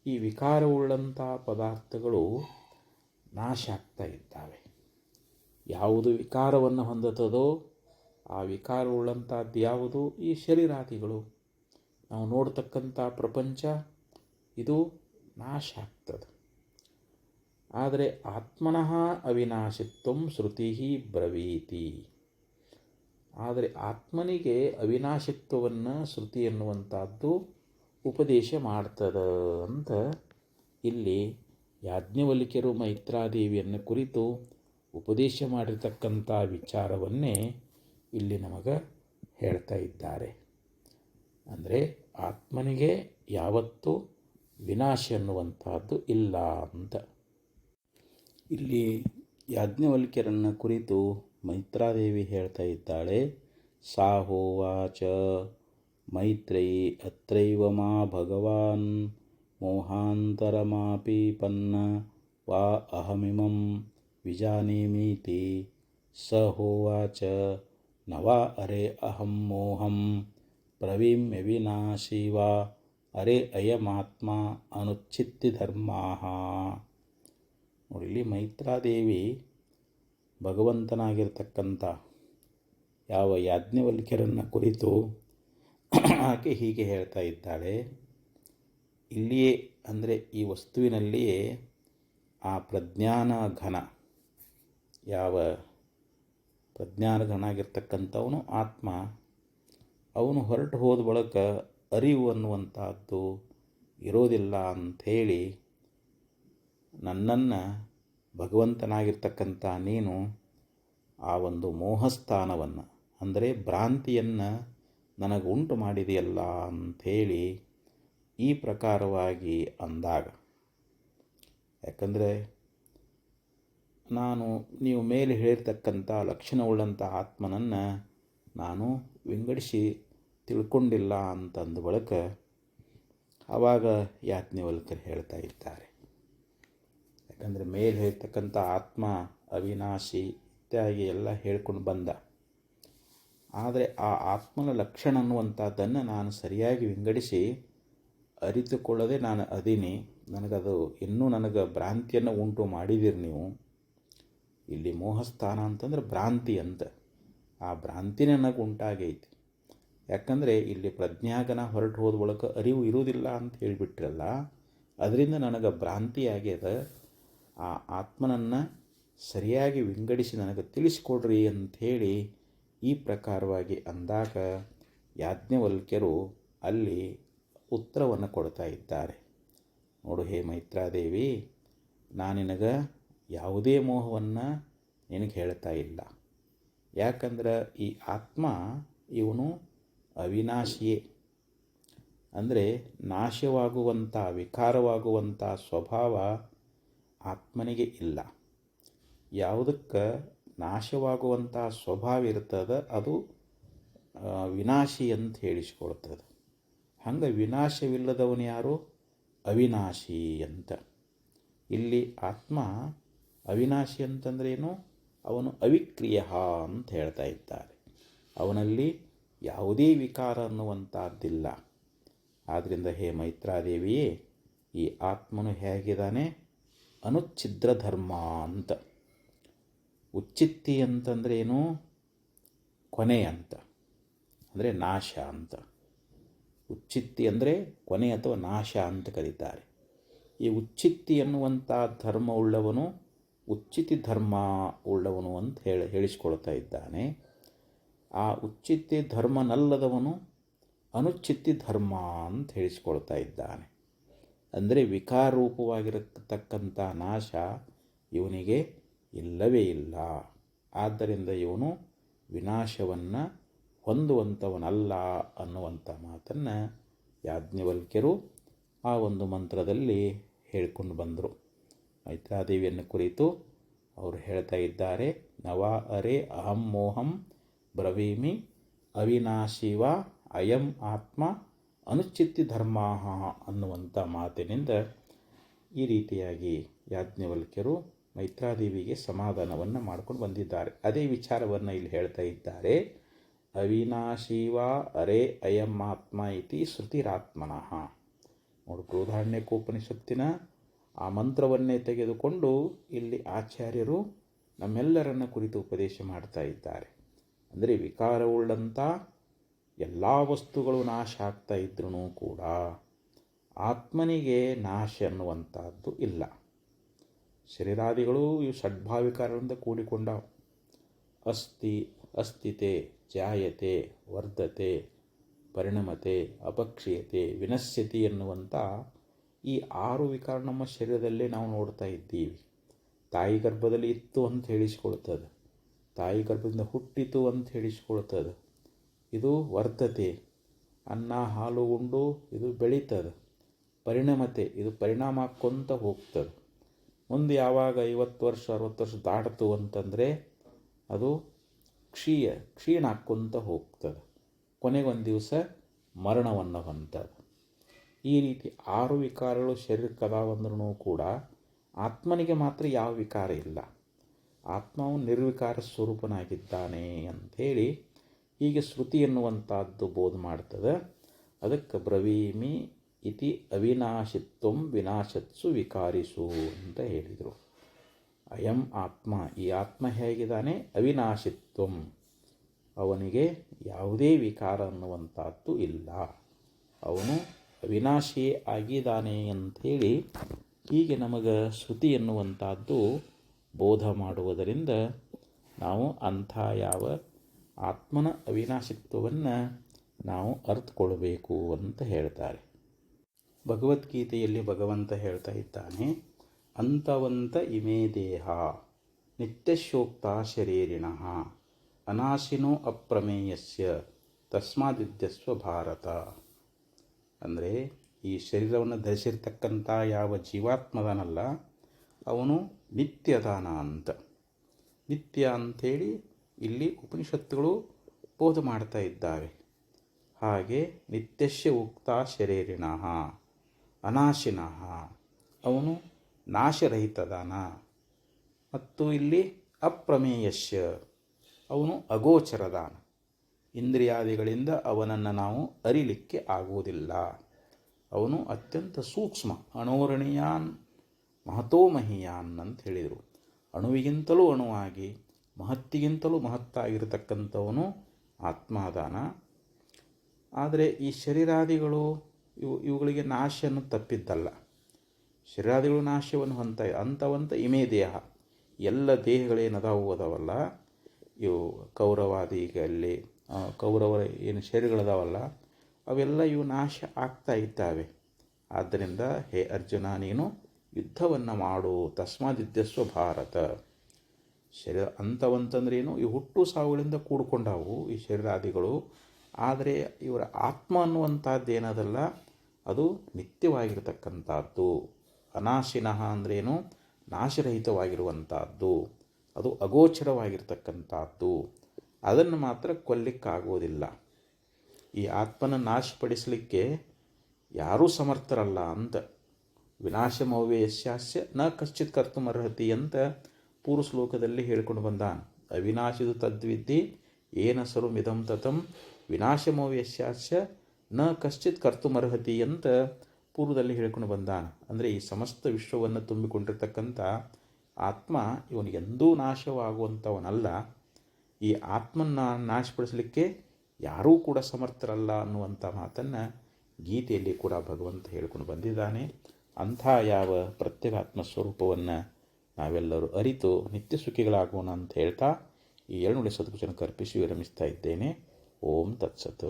ಈ ವಿಕಾರವುಳ್ಳಂಥ ಪದಾರ್ಥಗಳು ನಾಶ ಆಗ್ತಾ ಇದ್ದಾವೆ. ಯಾವುದು ವಿಕಾರವನ್ನು ಹೊಂದುತ್ತದೋ ಆ ವಿಕಾರವುಳ್ಳಂಥದ್ದು ಯಾವುದು? ಈ ಶರೀರಾದಿಗಳು. ನಾವು ನೋಡ್ತಕ್ಕಂಥ ಪ್ರಪಂಚ ಇದು ನಾಶ ಆಗ್ತದೆ. ಆದರೆ ಆತ್ಮನಃ ಅವಿನಾಶಿತ್ವ ಶ್ರುತಿ ಬ್ರವೀತಿ. ಆದರೆ ಆತ್ಮನಿಗೆ ಅವಿನಾಶಿತ್ವವನ್ನು ಶ್ರುತಿ ಎನ್ನುವಂಥದ್ದು ಉಪದೇಶ ಮಾಡ್ತದೆ ಅಂತ ಇಲ್ಲಿ ಯಾಜ್ಞವಲ್ಕ್ಯರು ಮೈತ್ರಾದೇವಿಯನ್ನು ಕುರಿತು ಉಪದೇಶ ಮಾಡಿರ್ತಕ್ಕಂಥ ವಿಚಾರವನ್ನೇ ಇಲ್ಲಿ ನಮಗೆ ಹೇಳ್ತಾ ಇದ್ದಾರೆ. ಅಂದರೆ ಆತ್ಮನಿಗೆ ಯಾವತ್ತೂ ವಿನಾಶ ಅನ್ನುವಂಥದ್ದು ಇಲ್ಲ ಅಂತ. ಇಲ್ಲಿ ಯಾಜ್ಞವಲ್ಕ್ಯರನ್ನು ಕುರಿತು ಮೈತ್ರಾದೇವಿ ಹೇಳ್ತಾ ಇದ್ದಾಳೆ. ಸಾಹೋವಾಚ ಮೈತ್ರೇಯಿ ಅತ್ರೈವ ಮಾ ಭಗವಾನ್ ಮೋಹಾಂತರಮಾಪೀಪನ್ನ ವಾ ಅಹಮಿಮಂ ವಿಜಾನೀಮೀತಿ. ಸ ಹೋವಾಚ ನವಾ ಅರೆ ಅಹಂ ಮೋಹಂ ಪ್ರವೀಮ್ಯವಿನಾಶಿ ವಾ ಅರೆ ಅಯಮಾತ್ಮ ಅನುಚ್ಛಿತ್ತಿ ಧರ್ಮಾಃ. ನೋಡಿ, ಇಲ್ಲಿ ಮೈತ್ರಾದೇವಿ ಭಗವಂತನಾಗಿರ್ತಕ್ಕಂಥ ಯಾವ ಯಾಜ್ಞವಲ್ಕ್ಯರನ್ನು ಕುರಿತು ಆಕೆ ಹೀಗೆ ಹೇಳ್ತಾ ಇದ್ದಾಳೆ. ಇಲ್ಲಿಯೇ ಅಂದರೆ ಈ ವಸ್ತುವಿನಲ್ಲಿಯೇ ಆ ಪ್ರಜ್ಞಾನ ಘನ, ಯಾವ ಪ್ರಜ್ಞಾನ ಘನ ಆಗಿರ್ತಕ್ಕಂಥವನು ಆತ್ಮ, ಅವನು ಹೊರಟು ಹೋದ ಬಳಿಕ ಅರಿವು ಅನ್ನುವಂಥದ್ದು ಇರೋದಿಲ್ಲ ಅಂಥೇಳಿ ನನ್ನನ್ನು ಭಗವಂತನಾಗಿರ್ತಕ್ಕಂಥ ನೀನು ಆ ಒಂದು ಮೋಹಸ್ಥಾನವನ್ನು ಅಂದರೆ ಭ್ರಾಂತಿಯನ್ನು ನನಗೆ ಉಂಟು ಮಾಡಿದೆಯಲ್ಲ ಅಂಥೇಳಿ ಈ ಪ್ರಕಾರವಾಗಿ ಅಂದಾಗ, ಯಾಕಂದರೆ ನೀವು ಮೇಲೆ ಹೇಳಿರ್ತಕ್ಕಂಥ ಲಕ್ಷಣವುಳ್ಳಂಥ ಆತ್ಮನನ್ನು ನಾನು ವಿಂಗಡಿಸಿ ತಿಳ್ಕೊಂಡಿಲ್ಲ ಅಂತಂದ ಬಳಿಕ ಆವಾಗ ಯಾಜ್ಞವಲ್ಕ್ಯರು ಹೇಳ್ತಾ ಇದ್ದಾರೆ. ಯಾಕಂದರೆ ಮೇಲೆ ಹೇಳ್ತಕ್ಕಂಥ ಆತ್ಮ ಅವಿನಾಶಿ ಇತ್ಯಾದಿ ಎಲ್ಲ ಹೇಳ್ಕೊಂಡು ಬಂದ. ಆದರೆ ಆ ಆತ್ಮನ ಲಕ್ಷಣ ಅನ್ನುವಂಥದ್ದನ್ನು ನಾನು ಸರಿಯಾಗಿ ವಿಂಗಡಿಸಿ ಅರಿತುಕೊಳ್ಳದೆ ನಾನು ಅದೀನಿ, ನನಗದು ಇನ್ನೂ ನನಗೆ ಭ್ರಾಂತಿಯನ್ನು ಉಂಟು ಮಾಡಿದಿರಿ ನೀವು. ಇಲ್ಲಿ ಮೋಹಸ್ಥಾನ ಅಂತಂದ್ರೆ ಭ್ರಾಂತಿ ಅಂತ, ಆ ಭ್ರಾಂತಿನೇ ನನಗೆ ಉಂಟಾಗೈತಿ. ಯಾಕಂದರೆ ಇಲ್ಲಿ ಪ್ರಜ್ಞಾಗನ ಹೊರಟು ಹೋದ ಒಳಗೆ ಅರಿವು ಇರುವುದಿಲ್ಲ ಅಂತ ಹೇಳಿಬಿಟ್ರಲ್ಲ, ಅದರಿಂದ ನನಗೆ ಭ್ರಾಂತಿ ಆಗ್ಯದ. ಆ ಆತ್ಮನನ್ನು ಸರಿಯಾಗಿ ವಿಂಗಡಿಸಿ ನನಗೆ ತಿಳಿಸಿಕೊಡ್ರಿ ಅಂಥೇಳಿ ಈ ಪ್ರಕಾರವಾಗಿ ಅಂದಾಗ ಯಾಜ್ಞವಲ್ಕ್ಯರು ಅಲ್ಲಿ ಉತ್ತರವನ್ನು ಕೊಡ್ತಾ ಇದ್ದಾರೆ. ನೋಡು ಹೇ ಮೈತ್ರಾದೇವಿ, ನಾನು ನಿನಗೆ ಯಾವುದೇ ಮೋಹವನ್ನು ನಿನಗೆ ಹೇಳ್ತಾ ಇಲ್ಲ. ಯಾಕಂದ್ರೆ ಈ ಆತ್ಮ ಇವನು ಅವಿನಾಶಿಯೇ, ಅಂದರೆ ನಾಶವಾಗುವಂಥ ವಿಕಾರವಾಗುವಂಥ ಸ್ವಭಾವ ಆತ್ಮನಿಗೆ ಇಲ್ಲ. ಯಾವುದಕ್ಕೆ ನಾಶವಾಗುವಂಥ ಸ್ವಭಾವ ಇರ್ತದೆ ಅದು ವಿನಾಶಿ ಅಂತ ಹೇಳಿಸ್ಕೊಳ್ತದೆ. ಹಂಗೆ ವಿನಾಶವಿಲ್ಲದವನು ಯಾರು? ಅವಿನಾಶಿ ಅಂತ. ಇಲ್ಲಿ ಆತ್ಮ ಅವಿನಾಶಿ ಅಂತಂದ್ರೇನು? ಅವನು ಅವಿಕ್ರಿಯ ಅಂತ ಹೇಳ್ತಾ ಇದ್ದಾರೆ. ಅವನಲ್ಲಿ ಯಾವುದೇ ವಿಕಾರ ಅನ್ನುವಂಥದ್ದಿಲ್ಲ. ಆದ್ದರಿಂದ ಹೇ ಮೈತ್ರಾದೇವಿಯೇ, ಈ ಆತ್ಮನು ಹೇಗಿದ್ದಾನೆ? ಅನುಚ್ಛಿದ್ರ ಧರ್ಮ ಅಂತ. ಉಚ್ಚಿತ್ತಿ ಅಂತಂದ್ರೇನು? ಕೊನೆ ಅಂತ, ಅಂದರೆ ನಾಶ ಅಂತ. ಉಚ್ಚಿತ್ತಿ ಅಂದರೆ ಕೊನೆ ಅಥವಾ ನಾಶ ಅಂತ ಕರೀತಾರೆ. ಈ ಉಚ್ಚಿತ್ತಿ ಎನ್ನುವಂಥ ಧರ್ಮ ಉಳ್ಳವನು ಉಚ್ಚಿತಿ ಧರ್ಮ ಉಳ್ಳವನು ಅಂತ ಹೇಳಿಸ್ಕೊಳ್ತಾ ಇದ್ದಾನೆ. ಆ ಉಚ್ಚಿತಿ ಧರ್ಮನಲ್ಲದವನು ಅನುಚ್ಚಿತಿ ಧರ್ಮ ಅಂತ ಹೇಳಿಸ್ಕೊಳ್ತಾ ಇದ್ದಾನೆ. ಅಂದರೆ ವಿಕಾರರೂಪವಾಗಿರತಕ್ಕಂಥ ನಾಶ ಇವನಿಗೆ ಇಲ್ಲವೇ ಇಲ್ಲ. ಆದ್ದರಿಂದ ಇವನು ವಿನಾಶವನ್ನು ಹೊಂದುವಂಥವನಲ್ಲ ಅನ್ನುವಂಥ ಮಾತನ್ನು ಯಾಜ್ಞವಲ್ಕ್ಯರು ಆ ಒಂದು ಮಂತ್ರದಲ್ಲಿ ಹೇಳಿಕೊಂಡು ಬಂದರು. ಮೈತ್ರಾದೇವಿಯನ್ನು ಕುರಿತು ಅವರು ಹೇಳ್ತಾ ಇದ್ದಾರೆ, ನವಾ ಅರೆ ಅಹಂ ಮೋಹಂ ಬ್ರವೀಮಿ ಅವಿನಾಶಿವ ಅಯಂ ಆತ್ಮ ಅನುಚ್ಚಿತಿ ಧರ್ಮ ಅನ್ನುವಂಥ ಮಾತಿನಿಂದ ಈ ರೀತಿಯಾಗಿ ಯಾಜ್ಞವಲ್ಕ್ಯರು ಮೈತ್ರಾದೇವಿಗೆ ಸಮಾಧಾನವನ್ನು ಮಾಡ್ಕೊಂಡು ಬಂದಿದ್ದಾರೆ. ಅದೇ ವಿಚಾರವನ್ನು ಇಲ್ಲಿ ಹೇಳ್ತಾ ಇದ್ದಾರೆ. ಅವಿನಾಶಿವ ಅರೆ ಅಯಂ ಆತ್ಮ ಇತಿ ಶ್ರುತಿರಾತ್ಮನಃ. ನೋಡಿ, ಬೃಹದಾರಣ್ಯಕೋಪನಿಷತ್ತಿನ ಆ ಮಂತ್ರವನ್ನೇ ತೆಗೆದುಕೊಂಡು ಇಲ್ಲಿ ಆಚಾರ್ಯರು ನಮ್ಮೆಲ್ಲರನ್ನ ಕುರಿತು ಉಪದೇಶ ಮಾಡ್ತಾ ಇದ್ದಾರೆ. ಅಂದರೆ ವಿಕಾರವುಳ್ಳಂಥ ಎಲ್ಲ ವಸ್ತುಗಳು ನಾಶ ಆಗ್ತಾ ಇದ್ರೂ ಕೂಡ ಆತ್ಮನಿಗೆ ನಾಶ ಅನ್ನುವಂಥದ್ದು ಇಲ್ಲ. ಶರೀರಾದಿಗಳು ಇವು ಷಡ್ಭಾವಿಕಾರದಿಂದ ಕೂಡಿಕೊಂಡ ಅಸ್ತಿತೆ, ಜಾಯತೆ, ವರ್ಧತೆ, ಪರಿಣಮತೆ, ಅಪಕ್ಷೀಯತೆ, ವಿನಶ್ಯತಿ ಎನ್ನುವಂಥ ಈ 6 ವಿಕಾರ ನಮ್ಮ ಶರೀರದಲ್ಲೇ ನಾವು ನೋಡ್ತಾ ಇದ್ದೀವಿ. ತಾಯಿ ಗರ್ಭದಲ್ಲಿ ಇತ್ತು ಅಂತ ಹೇಳಿಸ್ಕೊಳ್ತದೆ, ತಾಯಿ ಗರ್ಭದಿಂದ ಹುಟ್ಟಿತು ಅಂತ ಹೇಳಿಸ್ಕೊಳ್ತದೆ. ಇದು ವರ್ಧತೆ, ಅನ್ನ ಹಾಲು ಉಂಡು ಇದು ಬೆಳೀತದೆ. ಪರಿಣಮತೆ, ಇದು ಪರಿಣಾಮ ಹಾಕ್ಕೊಂತ ಹೋಗ್ತದೆ. ಮುಂದೆ ಯಾವಾಗ 50 ವರ್ಷ 60 ವರ್ಷ ದಾಟ್ತು ಅಂತಂದರೆ ಅದು ಕ್ಷೀಣ ಹಾಕ್ಕೊಂತ ಹೋಗ್ತದೆ. ಕೊನೆಗೊಂದು ದಿವಸ ಮರಣವನ್ನು ಹೊಂತದೆ. ಈ ರೀತಿ 6 ವಿಕಾರಗಳು ಶರೀರಕ್ಕೆ ಅದಾವಂದ್ರೂ ಕೂಡ ಆತ್ಮನಿಗೆ ಮಾತ್ರ ಯಾವ ವಿಕಾರ ಇಲ್ಲ. ಆತ್ಮವು ನಿರ್ವಿಕಾರ ಸ್ವರೂಪನಾಗಿದ್ದಾನೆ ಅಂಥೇಳಿ ಹೀಗೆ ಶ್ರುತಿ ಎನ್ನುವಂಥದ್ದು ಬೋಧ ಮಾಡ್ತದೆ. ಅದಕ್ಕೆ ಬ್ರವೀಮಿ ಇತಿ ಅವಿನಾಶಿತ್ವಂ ವಿನಾಶತ್ಸು ವಿಕಾರಿಸು ಅಂತ ಹೇಳಿದರು. ಅಯಂ ಆತ್ಮ, ಈ ಆತ್ಮ ಹೇಗಿದ್ದಾನೆ? ಅವಿನಾಶಿತ್ವಂ, ಅವನಿಗೆ ಯಾವುದೇ ವಿಕಾರ ಅನ್ನುವಂಥದ್ದು ಇಲ್ಲ, ಅವನು ಅವಿನಾಶಿಯೇ ಆಗಿದ್ದಾನೆ ಅಂಥೇಳಿ ಹೀಗೆ ನಮಗೆ ಶ್ರುತಿ ಎನ್ನುವಂಥದ್ದು ಬೋಧ ಮಾಡುವುದರಿಂದ ನಾವು ಅಂಥ ಯಾವ ಆತ್ಮನ ಅವಿನಾಶಿತ್ವವನ್ನು ನಾವು ಅರ್ಥಕೊಳ್ಬೇಕು ಅಂತ ಹೇಳ್ತಾರೆ. ಭಗವದ್ಗೀತೆಯಲ್ಲಿ ಭಗವಂತ ಹೇಳ್ತಾ ಇದ್ದಾನೆ, ಅಂತವಂತ ಇಮೇ ದೇಹ ನಿತ್ಯಶೋಕ್ತ ಶರೀರಿಣಃ ಅನಾಶಿನೋ ಅಪ್ರಮೇಯಸ್ಯ ತಸ್ಮಾದಿದ್ಯಸ್ವ ಭಾರತ. ಅಂದರೆ ಈ ಶರೀರವನ್ನು ಧರಿಸಿರ್ತಕ್ಕಂಥ ಯಾವ ಜೀವಾತ್ಮದಾನಲ್ಲ ಅವನು ನಿತ್ಯದಾನ ಅಂತ. ನಿತ್ಯ ಅಂಥೇಳಿ ಇಲ್ಲಿ ಉಪನಿಷತ್ತುಗಳು ಬೋಧ ಮಾಡ್ತಾ ಇದ್ದಾವೆ. ಹಾಗೆ ನಿತ್ಯಸ್ಯ ಉಕ್ತ ಶರೀರಿಣಃ ಅನಾಶಿನಃ, ಅವನು ನಾಶರಹಿತದಾನ. ಮತ್ತು ಇಲ್ಲಿ ಅಪ್ರಮೇಯಸ್ಯ, ಅವನು ಅಗೋಚರದಾನ. ಇಂದ್ರಿಯಾದಿಗಳಿಂದ ಅವನನ್ನು ನಾವು ಅರಿಲಿಕ್ಕೆ ಆಗುವುದಿಲ್ಲ. ಅವನು ಅತ್ಯಂತ ಸೂಕ್ಷ್ಮ, ಅಣೋರಣೀಯಾನ್ ಮಹತೋ ಮಹೀಯಾನ್ ಅಂತ ಹೇಳಿದರು. ಅಣುವಿಗಿಂತಲೂ ಅಣುವಾಗಿ ಮಹತ್ತಿಗಿಂತಲೂ ಮಹತ್ತಾಗಿರತಕ್ಕಂಥವನು ಆತ್ಮಾದಾನ. ಆದರೆ ಈ ಶರೀರಾದಿಗಳು ಇವುಗಳಿಗೆ ನಾಶವನ್ನು ತಪ್ಪಿದ್ದಲ್ಲ. ಶರೀರಾದಿಗಳು ನಾಶವನ್ನು ಅಂಥವಂತ ಇಮೇ ದೇಹ, ಎಲ್ಲ ದೇಹಗಳೇನದಾವು ಅದಾವಲ್ಲ, ಇವು ಕೌರವಾದಿಗಳಲ್ಲಿ ಕೌರವರ ಏನು ಶರೀರಗಳದಾವಲ್ಲ ಅವೆಲ್ಲ ಇವು ನಾಶ ಆಗ್ತಾ ಇದ್ದಾವೆ. ಆದ್ದರಿಂದ ಹೇ ಅರ್ಜುನ, ನೀನು ಯುದ್ಧವನ್ನು ಮಾಡು. ತಸ್ಮಾದಿತ್ಯಸ್ವ ಭಾರತ. ಶರೀರ ಅಂಥವಂತಂದ್ರೇನು, ಈ ಹುಟ್ಟು ಸಾವುಗಳಿಂದ ಕೂಡ್ಕೊಂಡವು ಈ ಶರೀರಾದಿಗಳು. ಆದರೆ ಇವರ ಆತ್ಮ ಅನ್ನುವಂಥದ್ದು ಏನದಲ್ಲ, ಅದು ನಿತ್ಯವಾಗಿರತಕ್ಕಂಥದ್ದು. ಅನಾಶಿನಃ ಅಂದ್ರೇನು, ನಾಶರಹಿತವಾಗಿರುವಂಥದ್ದು, ಅದು ಅಗೋಚರವಾಗಿರ್ತಕ್ಕಂಥದ್ದು. ಅದನ್ನು ಮಾತ್ರ ಕೊಲ್ಲಿಕ್ಕಾಗೋದಿಲ್ಲ. ಈ ಆತ್ಮನ ನಾಶಪಡಿಸಲಿಕ್ಕೆ ಯಾರೂ ಸಮರ್ಥರಲ್ಲ ಅಂತ. ವಿನಾಶಮವ್ಯಯಸ್ಯಾಸ್ಯ ನ ಕಶ್ಚಿತ್ ಕರ್ತುಮರ್ಹತಿ ಅಂತ ಪೂರ್ವ ಶ್ಲೋಕದಲ್ಲಿ ಹೇಳ್ಕೊಂಡು ಬಂದಾನ. ಅವಿನಾಶಿದು ತದ್ವಿದ್ಯೆ ಏನ ಸರ್ವಮಿದಂ ತತಂ ವಿನಾಶಮವ್ಯಸ್ಯಾಸ್ಯ ನ ಕಶ್ಚಿತ್ ಕರ್ತುಮರ್ಹತಿ ಅಂತ ಪೂರ್ವದಲ್ಲಿ ಹೇಳ್ಕೊಂಡು ಬಂದಾನ. ಅಂದರೆ ಈ ಸಮಸ್ತ ವಿಶ್ವವನ್ನು ತುಂಬಿಕೊಂಡಿರ್ತಕ್ಕಂಥ ಆತ್ಮ ಇವನಿಗೆಂದೂ ನಾಶವಾಗುವಂಥವನಲ್ಲ. ಈ ಆತ್ಮನ ನಾಶಪಡಿಸಲಿಕ್ಕೆ ಯಾರೂ ಕೂಡ ಸಮರ್ಥರಲ್ಲ ಅನ್ನುವಂಥ ಮಾತನ್ನು ಗೀತೆಯಲ್ಲಿ ಕೂಡ ಭಗವಂತ ಹೇಳ್ಕೊಂಡು ಬಂದಿದ್ದಾನೆ. ಅಂಥ ಯಾವ ಪ್ರತ್ಯೇಕಾತ್ಮ ಸ್ವರೂಪವನ್ನು ನಾವೆಲ್ಲರೂ ಅರಿತು ನಿತ್ಯ ಸುಖಿಗಳಾಗೋಣ ಅಂತ ಹೇಳ್ತಾ ಈ 2 ಸದ್ಗುಣಕ್ಕೆ ಅರ್ಪಿಸಿ ವಿರಮಿಸ್ತಾ ಇದ್ದೇನೆ. ಓಂ ತತ್ಸತ್.